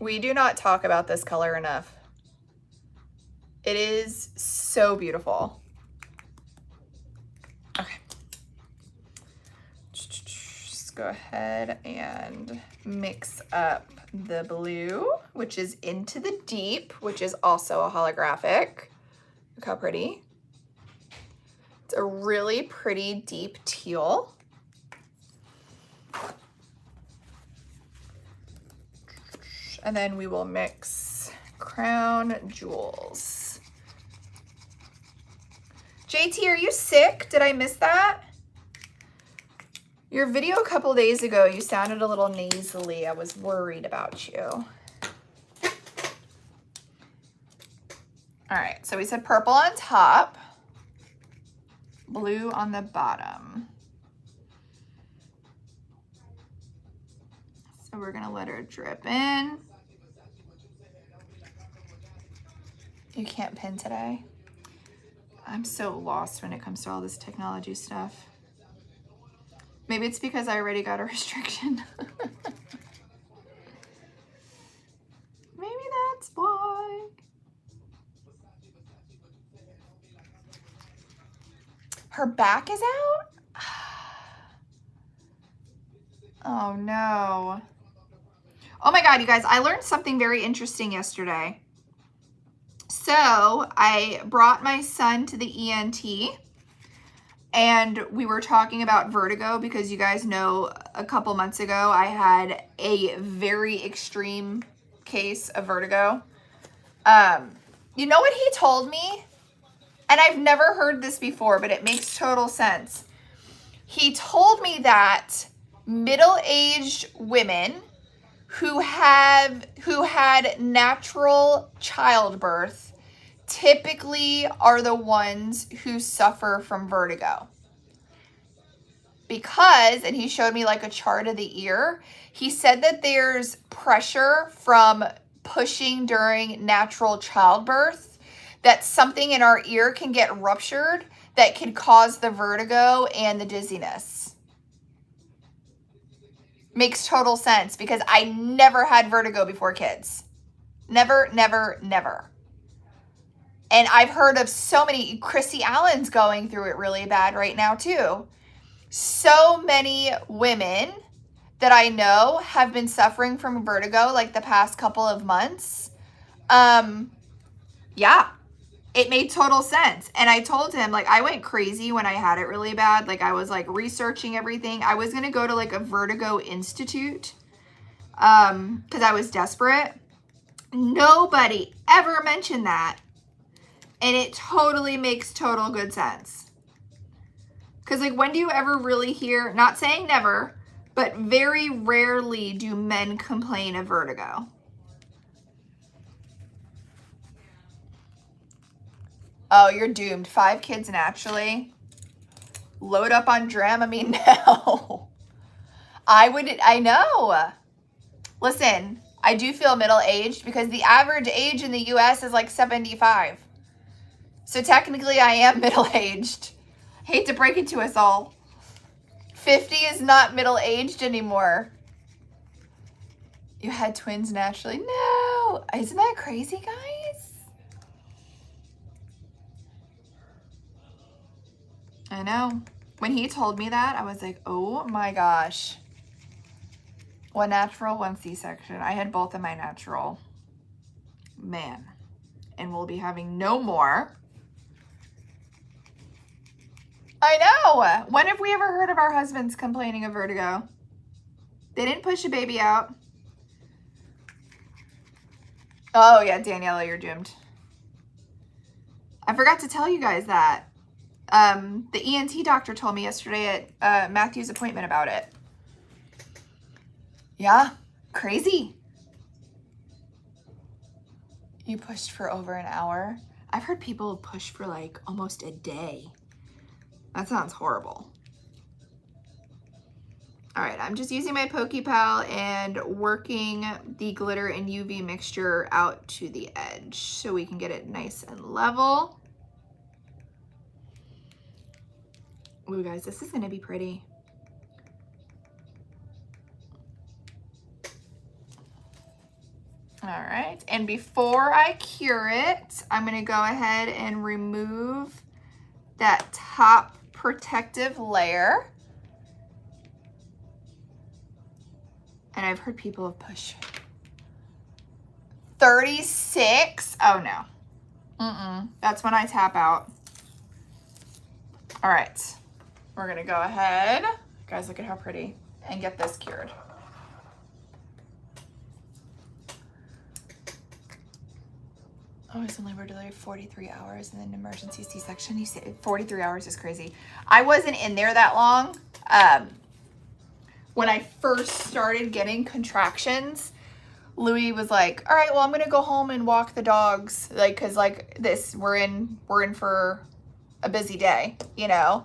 We do not talk about this color enough. It is so beautiful. Okay. Just go ahead and mix up the blue, which is Into the Deep, which is also a holographic. Look how pretty. It's a really pretty deep teal. And then we will mix Crown Jewels. JT, are you sick? Did I miss that? Your video a couple days ago, you sounded a little nasally. I was worried about you. All right, so we said purple on top, blue on the bottom. So we're gonna let her drip in. You can't pin today? I'm so lost when it comes to all this technology stuff. Maybe it's because I already got a restriction. Maybe that's why. Her back is out? Oh no. Oh my God, you guys, I learned something very interesting yesterday. So I brought my son to the ENT and we were talking about vertigo because you guys know a couple months ago I had a very extreme case of vertigo. You know what he told me? And I've never heard this before, but it makes total sense. He told me that middle-aged women who had natural childbirth typically are the ones who suffer from vertigo. Because, and he showed me like a chart of the ear, he said that there's pressure from pushing during natural childbirth, that something in our ear can get ruptured that could cause the vertigo and the dizziness. Makes total sense because I never had vertigo before kids. Never, never, never. And I've heard of so many, Chrissy Allen's going through it really bad right now too. So many women that I know have been suffering from vertigo like the past couple of months. Yeah. It made total sense. And I told him, like, I went crazy when I had it really bad. Like, I was, like, researching everything. I was going to go to, like, a vertigo institute because I was desperate. Nobody ever mentioned that. And it totally makes total good sense. Because, like, when do you ever really hear, not saying never, but very rarely do men complain of vertigo. Oh, you're doomed. 5 kids naturally. Load up on Dramamine now. I know. Listen, I do feel middle-aged because the average age in the US is like 75. So technically I am middle-aged. Hate to break it to us all. 50 is not middle-aged anymore. You had twins naturally? No. Isn't that crazy, guys? I know. When he told me that, I was like, oh my gosh. One natural, one C-section. I had both of my natural. Man. And we'll be having no more. I know. When have we ever heard of our husbands complaining of vertigo? They didn't push a baby out. Oh yeah, Daniela, you're doomed. I forgot to tell you guys that. The ENT doctor told me yesterday at Matthew's appointment about it. Yeah, crazy. You pushed for over an hour. I've heard people push for like almost a day. That sounds horrible. All right, I'm just using my PokePal and working the glitter and UV mixture out to the edge so we can get it nice and level. Ooh, guys, this is gonna be pretty. All right, and before I cure it, I'm gonna go ahead and remove that top protective layer. And I've heard people have pushed 36. Oh no. That's when I tap out. All right. We're gonna go ahead. Guys, look at how pretty. And get this cured. Oh, it's only labor delivery 43 hours and then emergency C-section. You say 43 hours is crazy. I wasn't in there that long. When I first started getting contractions, Louis was like, all right, well, I'm going to go home and walk the dogs. Like, cause like this, we're in for a busy day, you know?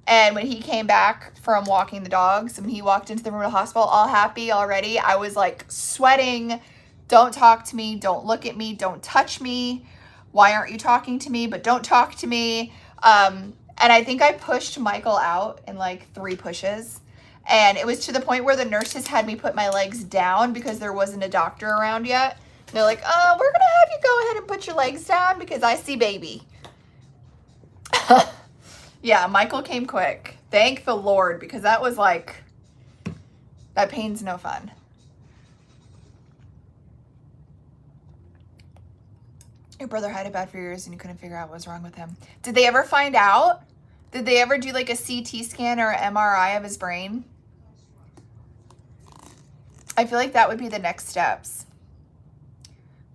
And when he came back from walking the dogs, when he walked into the room of the hospital, all happy already, I was like sweating. Don't talk to me. Don't look at me. Don't touch me. Why aren't you talking to me? But don't talk to me. And I think I pushed Michael out in like 3 pushes. And it was to the point where the nurses had me put my legs down because there wasn't a doctor around yet. And they're like, we're going to have you go ahead and put your legs down because I see baby. Yeah, Michael came quick. Thank the Lord, because that was like, that pain's no fun. Your brother had it bad for years and you couldn't figure out what was wrong with him. Did they ever find out? Did they ever do like a CT scan or MRI of his brain? I feel like that would be the next steps.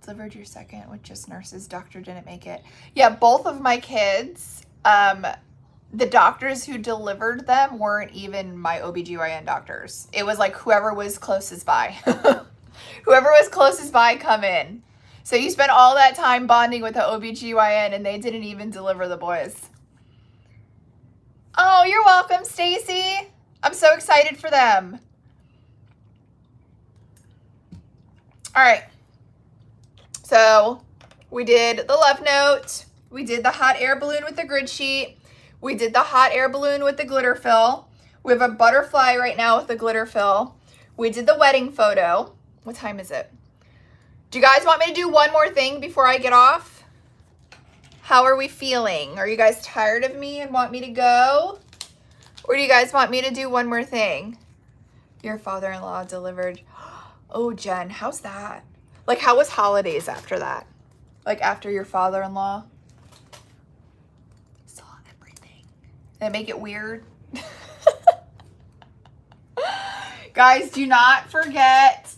Delivered your second with just nurses. Doctor didn't make it. Yeah, both of my kids, the doctors who delivered them weren't even my OBGYN doctors. It was like whoever was closest by. Whoever was closest by, come in. So you spent all that time bonding with the OBGYN and they didn't even deliver the boys. Oh, you're welcome, Stacy. I'm so excited for them. All right. So we did the love note. We did the hot air balloon with the grid sheet. We did the hot air balloon with the glitter fill. We have a butterfly right now with the glitter fill. We did the wedding photo. What time is it? Do you guys want me to do one more thing before I get off? How are we feeling? Are you guys tired of me and want me to go? Or do you guys want me to do one more thing? Your father-in-law delivered. Oh, Jen, how's that? Like, how was holidays after that? Like, after your father-in-law? Saw everything. Did it make it weird? Guys, do not forget,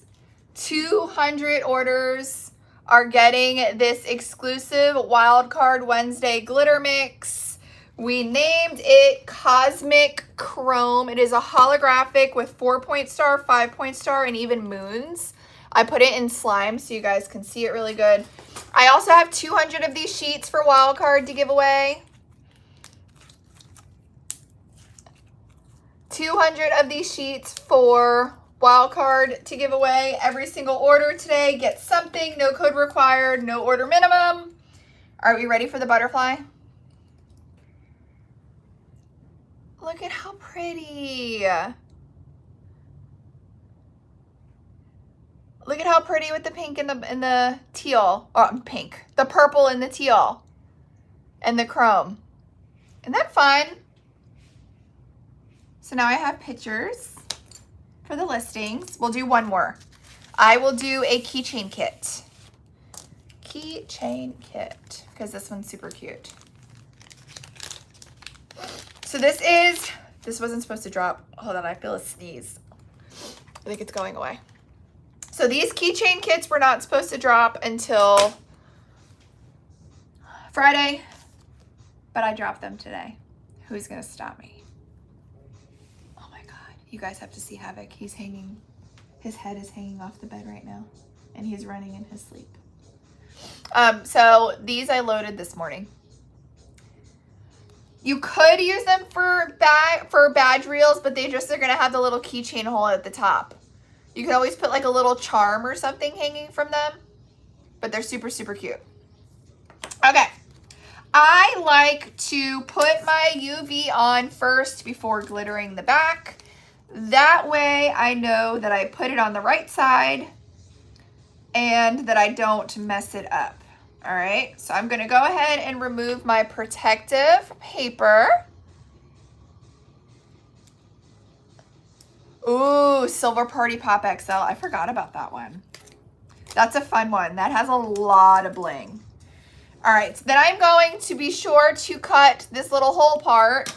200 orders are getting this exclusive Wildcard Wednesday glitter mix. We named it Cosmic Chrome. It is a holographic with 4-point star, 5-point star, and even moons. I put it in slime so you guys can see it really good. I also have 200 of these sheets for Wildcard to give away. 200 of these sheets for Wildcard to give away. Every single order today gets something. No code required, no order minimum. Are we ready for the butterfly? Look at how pretty. Look at how pretty with the pink and the teal. Oh, pink. The purple and the teal. And the chrome. Isn't that fun? So now I have pictures for the listings. We'll do one more. I will do a keychain kit. Keychain kit, because this one's super cute. So this wasn't supposed to drop. Hold on, I feel a sneeze. I think it's going away. So these keychain kits were not supposed to drop until Friday, but I dropped them today. Who's gonna stop me? Oh my God, you guys have to see Havoc. He's hanging, his head is hanging off the bed right now, and he's running in his sleep. So these I loaded this morning. You could use them for badge reels, but they're gonna have the little keychain hole at the top. You could always put like a little charm or something hanging from them, but they're super, super cute. Okay. I like to put my UV on first before glittering the back. That way I know that I put it on the right side and that I don't mess it up. All right, so I'm gonna go ahead and remove my protective paper. Ooh, Silver Party Pop XL. I forgot about that one. That's a fun one. That has a lot of bling. All right, so then I'm going to be sure to cut this little hole part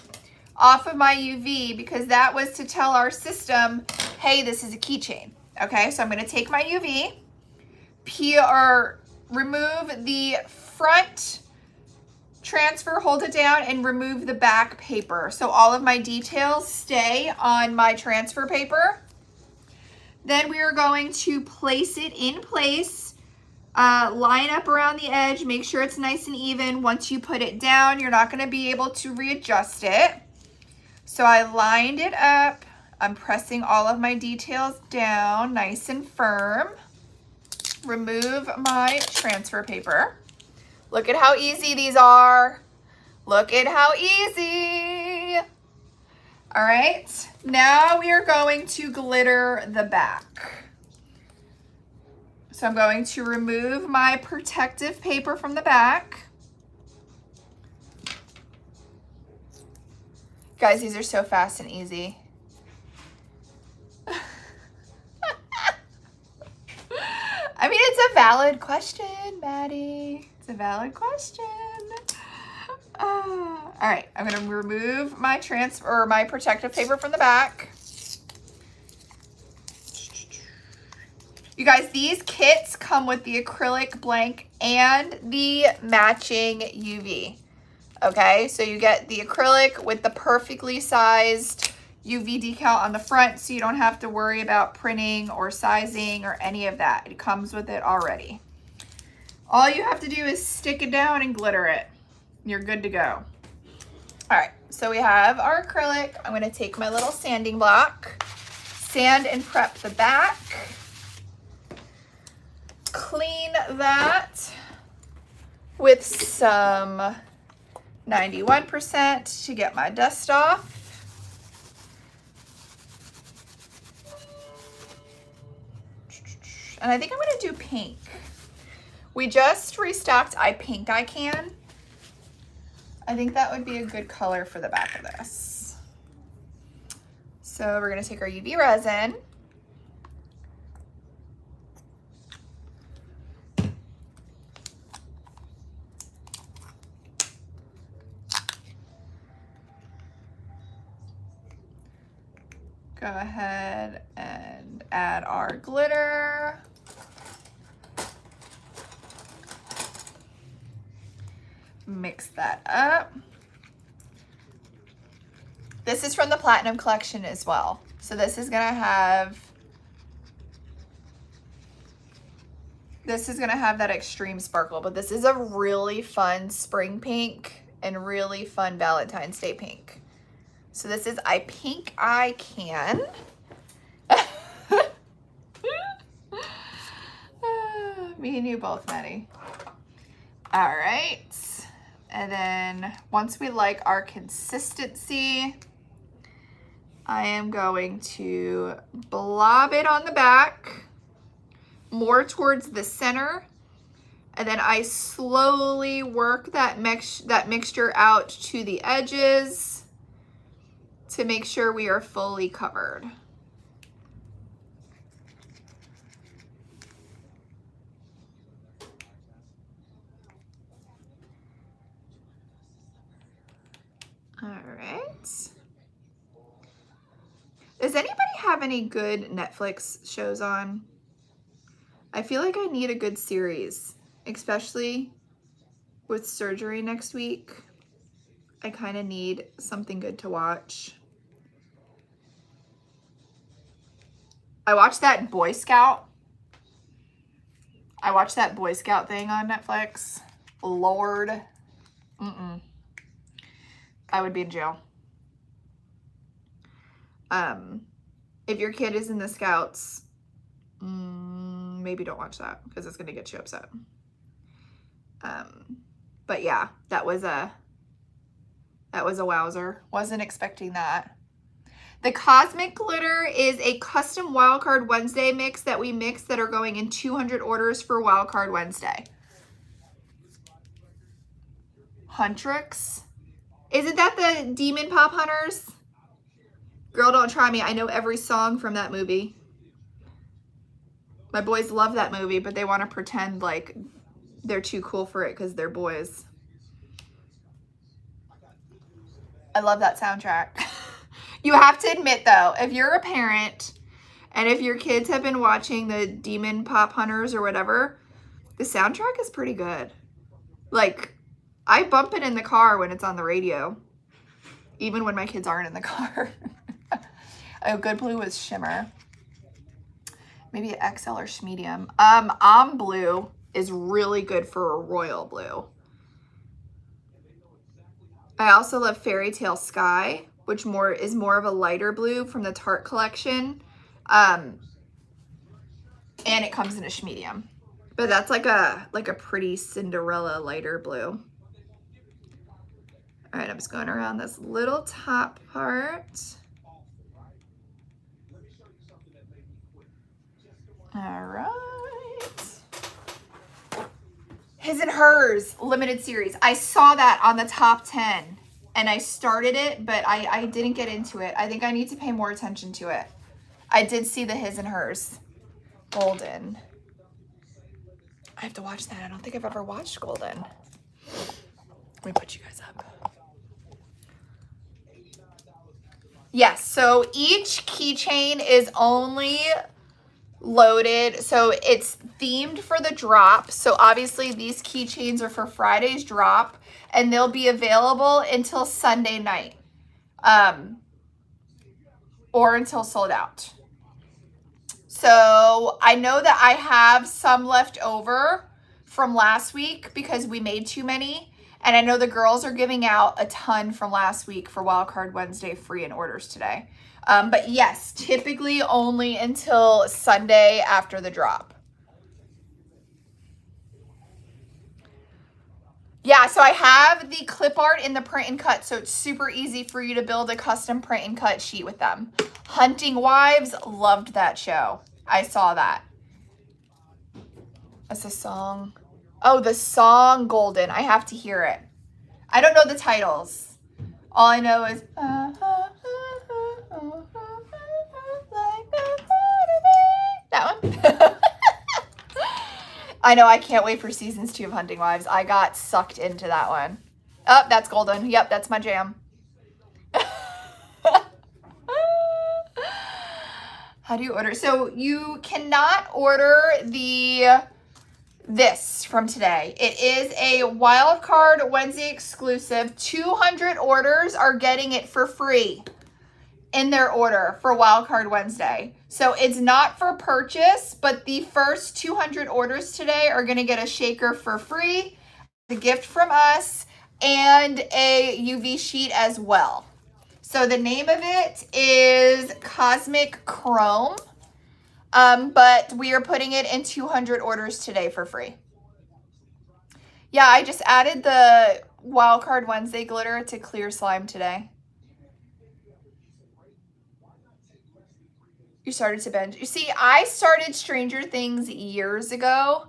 off of my UV because that was to tell our system, hey, this is a keychain. Okay, so I'm gonna take my UV, remove the front transfer, hold it down, and remove the back paper. So all of my details stay on my transfer paper. Then we are going to place it in place, line up around the edge, make sure it's nice and even. Once you put it down, you're not gonna be able to readjust it. So I lined it up. I'm pressing all of my details down nice and firm. Remove my transfer paper. Look at how easy these are. Look at how easy. All right, now we are going to glitter the back. So I'm going to remove my protective paper from the back. Guys, these are so fast and easy. I mean, it's a valid question, Maddie. It's a valid question. All right, I'm gonna remove my protective paper from the back. You guys, these kits come with the acrylic blank and the matching UV. Okay, so you get the acrylic with the perfectly sized UV decal on the front, so you don't have to worry about printing or sizing or any of that. It comes with it already. All you have to do is stick it down and glitter it. You're good to go. All right, so we have our acrylic. I'm gonna take my little sanding block, sand and prep the back, clean that with some 91% to get my dust off. And I think I'm gonna do pink. We just restocked I Pink I Can. I think that would be a good color for the back of this. So we're gonna take our UV resin. Go ahead and add our glitter. Mix that up. This is from the Platinum Collection as well. So this is gonna have that extreme sparkle, but this is a really fun spring pink and really fun Valentine's Day pink. So this is I Pink I Can. Me and you both, Maddie. All right. And then once we like our consistency, I am going to blob it on the back, more towards the center. And then I slowly work that mixture out to the edges. to make sure we are fully covered. All right. Does anybody have any good Netflix shows on? I feel like I need a good series, especially with surgery next week. I kind of need something good to watch. I watched that Boy Scout. I watched that Boy Scout thing on Netflix. Lord. I would be in jail. If your kid is in the Scouts, maybe don't watch that because it's going to get you upset. But yeah, that was a wowzer. Wasn't expecting that. The Cosmic Glitter is a custom Wildcard Wednesday mix that we mix that are going in 200 orders for Wildcard Wednesday. Huntrix. Isn't that the Demon Pop Hunters? Girl, Don't Try Me. I know every song from that movie. My boys love that movie, but they want to pretend like they're too cool for it because they're boys. I love that soundtrack. You have to admit, though, if you're a parent and if your kids have been watching the Demon Pop Hunters or whatever, the soundtrack is pretty good. Like, I bump it in the car when it's on the radio, even when my kids aren't in the car. Oh, Good Blue was Shimmer. Maybe an XL or medium. Blue is really good for a royal blue. I also love Fairy Tale Sky, which is more of a lighter blue from the Tarte collection. And it comes in a medium. But that's like a pretty Cinderella lighter blue. All right, I'm just going around this little top part. All right. His and Hers limited series. I saw that on the top 10 and I started it, but I didn't get into it. I think I need to pay more attention to it. I did see the His and Hers Golden. I have to watch that. I don't think I've ever watched Golden. Let me put you guys up. Yes, so each keychain is only loaded, so it's themed for the drop. So obviously these keychains are for Friday's drop and they'll be available until Sunday night, or until sold out. So I know that I have some left over from last week because we made too many. And I know the girls are giving out a ton from last week for Wildcard Wednesday free in orders today. But yes, typically only until Sunday after the drop. Yeah, so I have the clip art in the print and cut, so it's super easy for you to build a custom print and cut sheet with them. Hunting Wives, loved that show. I saw that. That's a song. Oh, the song Golden. I have to hear it. I don't know the titles. All I know is that one. I know, I can't wait for seasons 2 of Hunting Wives. I got sucked into that one. Oh, that's Golden. Yep, that's my jam. How do you order? So you cannot order this from today. It is a Wildcard Wednesday exclusive. 200 orders are getting it for free in their order for Wildcard Wednesday. So it's not for purchase, but the first 200 orders today are going to get a shaker for free, a gift from us, and a UV sheet as well. So the name of it is Cosmic Chrome. But we are putting it in 200 orders today for free. Yeah, I just added the Wildcard Wednesday glitter to clear slime today. You started to binge. You see, I started Stranger Things years ago,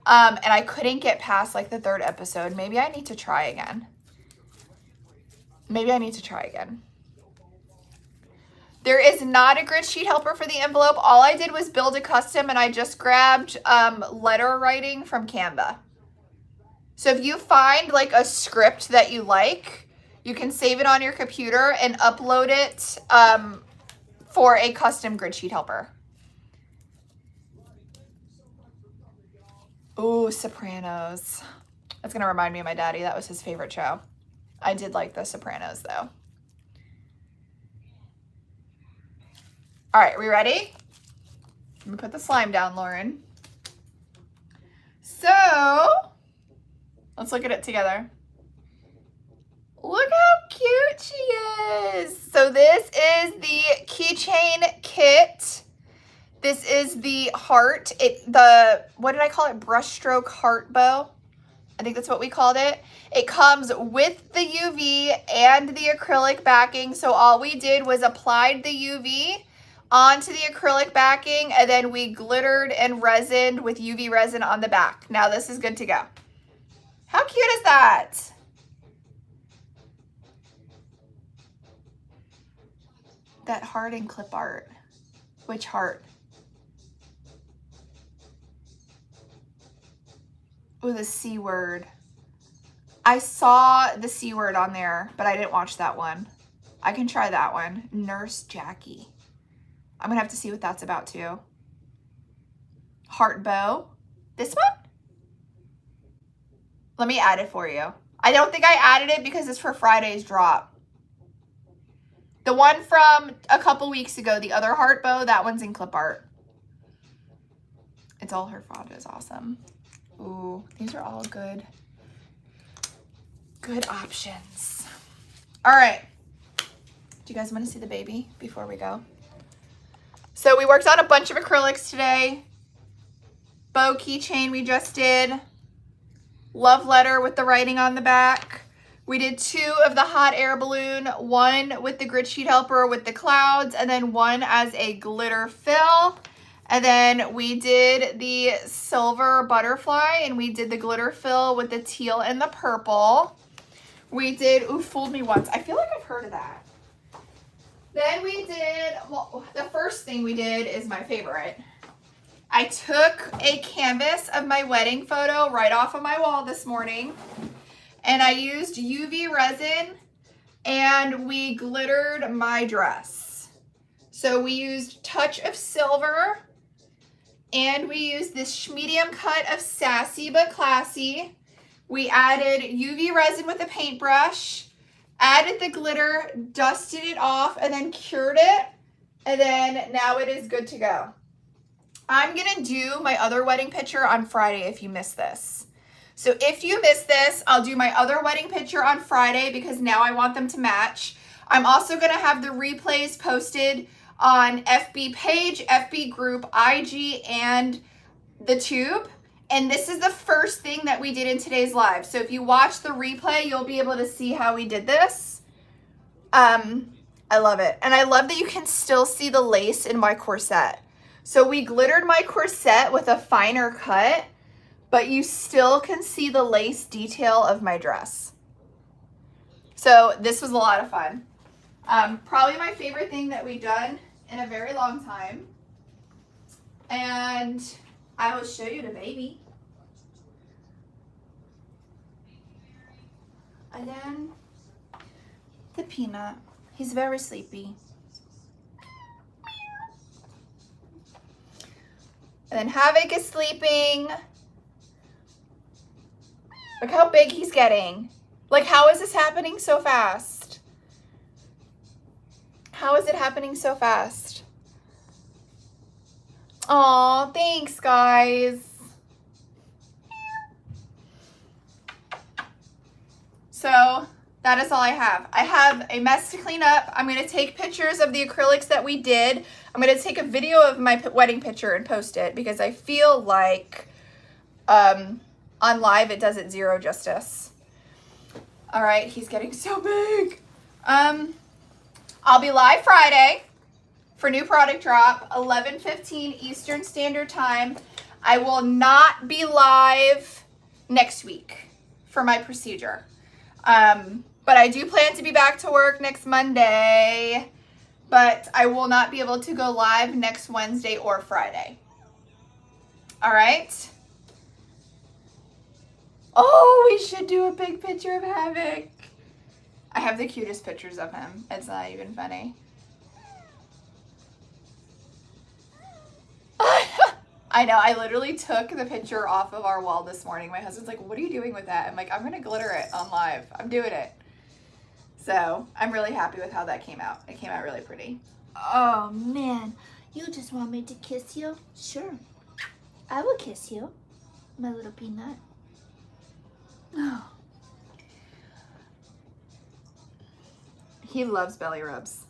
and I couldn't get past like the 3rd episode. Maybe I need to try again. There is not a grid sheet helper for the envelope. All I did was build a custom, and I just grabbed letter writing from Canva. So if you find like a script that you like, you can save it on your computer and upload it for a custom grid sheet helper. Ooh, Sopranos. That's going to remind me of my daddy. That was his favorite show. I did like The Sopranos, though. All right, are we ready? Let me put the slime down, Lauren. So, let's look at it together. Look how cute she is. So this is the keychain kit. This is the heart. What did I call it? Brushstroke heart bow. I think that's what we called it. It comes with the UV and the acrylic backing. So all we did was applied the UV onto the acrylic backing, and then we glittered and resined with UV resin on the back. Now this is good to go. How cute is that? That heart and clip art. Which heart? Oh, the C word. I saw the C word on there, but I didn't watch that one. I can try that one. Nurse Jackie. I'm gonna have to see what that's about too. Heart bow. This one? Let me add it for you. I don't think I added it because it's for Friday's drop. The one from a couple weeks ago, the other heart bow, that one's in clip art. It's all her font is awesome. Ooh, these are all good options. All right. Do you guys want to see the baby before we go? So we worked on a bunch of acrylics today. Bow keychain we just did. Love letter with the writing on the back. We did 2 of the hot air balloon, one with the grid sheet helper with the clouds, and then one as a glitter fill. And then we did the silver butterfly, and we did the glitter fill with the teal and the purple. We did, ooh, fooled me once. I feel like I've heard of that. Then we did, well, the first thing we did is my favorite. I took a canvas of my wedding photo right off of my wall this morning, and I used UV resin, and we glittered my dress. So we used Touch of Silver, and we used this medium cut of Sassy But Classy. We added UV resin with a paintbrush, added the glitter, dusted it off, and then cured it. And then now it is good to go. I'm gonna do my other wedding picture on Friday if you missed this. So if you missed this, I'll do my other wedding picture on Friday because now I want them to match. I'm also gonna have the replays posted on FB page, FB group, IG, and the tube. And this is the first thing that we did in today's live. So if you watch the replay, you'll be able to see how we did this. I love it. And I love that you can still see the lace in my corset. So we glittered my corset with a finer cut, but you still can see the lace detail of my dress. So this was a lot of fun. Probably my favorite thing that we've done in a very long time. And I will show you the baby. And then the peanut. He's very sleepy. And then Havoc is sleeping. Look how big he's getting. Like, how is this happening so fast? How is it happening so fast? Aw, thanks, guys. So that is all I have. I have a mess to clean up. I'm going to take pictures of the acrylics that we did. I'm going to take a video of my wedding picture and post it because I feel like on live it does it zero justice. All right, he's getting so big. I'll be live Friday for new product drop, 11:15 Eastern Standard Time. I will not be live next week for my procedure. But I do plan to be back to work next Monday. but I will not be able to go live next Wednesday or Friday. All right. Oh, we should do a big picture of Havoc. I have the cutest pictures of him. It's not even funny. I know, I literally took the picture off of our wall this morning. My husband's like, what are you doing with that? I'm like, I'm gonna glitter it on live. I'm doing it. So I'm really happy with how that came out. It came out really pretty. Oh man, you just want me to kiss you? Sure, I will kiss you, my little peanut. Oh. He loves belly rubs.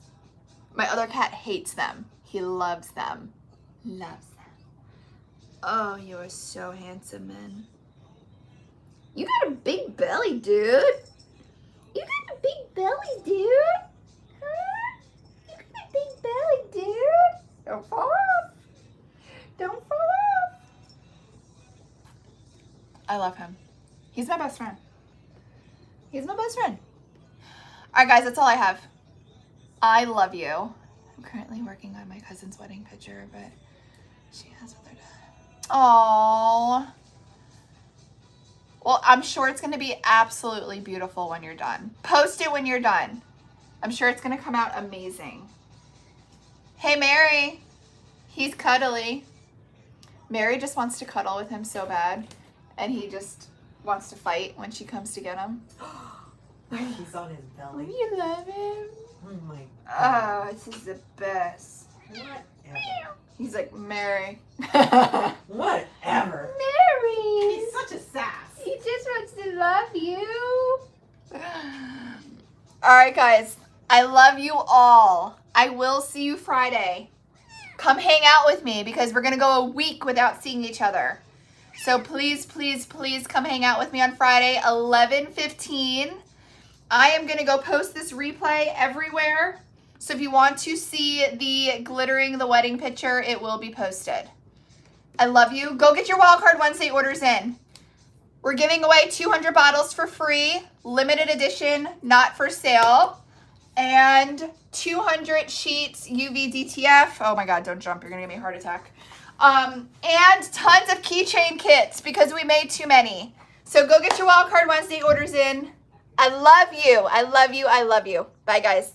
My other cat hates them. He loves them. Loves them. Oh, you are so handsome, man. You got a big belly, dude. You got a big belly, dude. Huh? You got a big belly, dude. Don't fall off. Don't fall off. I love him. He's my best friend. He's my best friend. All right, guys, that's all I have. I love you. I'm currently working on my cousin's wedding picture, but she has other dad. Aww. Well, I'm sure it's going to be absolutely beautiful when you're done. Post it when you're done. I'm sure it's going to come out amazing. Hey, Mary. He's cuddly. Mary just wants to cuddle with him so bad, and he just wants to fight when she comes to get him. He's on his belly. You love him? Oh my God. Oh, this is the best. Whatever. He's like, Mary. Whatever. Mary. He's such a sass. He just wants to love you. All right, guys. I love you all. I will see you Friday. Come hang out with me because we're going to go a week without seeing each other. So please, please, please come hang out with me on Friday, 11:15. I am going to go post this replay everywhere. So if you want to see the glittering the wedding picture, it will be posted. I love you. Go get your Wildcard Wednesday orders in. We're giving away 200 bottles for free, limited edition, not for sale, and 200 sheets UV DTF. Oh my God, don't jump. You're going to give me a heart attack. And tons of keychain kits because we made too many. So go get your Wildcard Wednesday orders in. I love you. I love you. I love you. Bye, guys.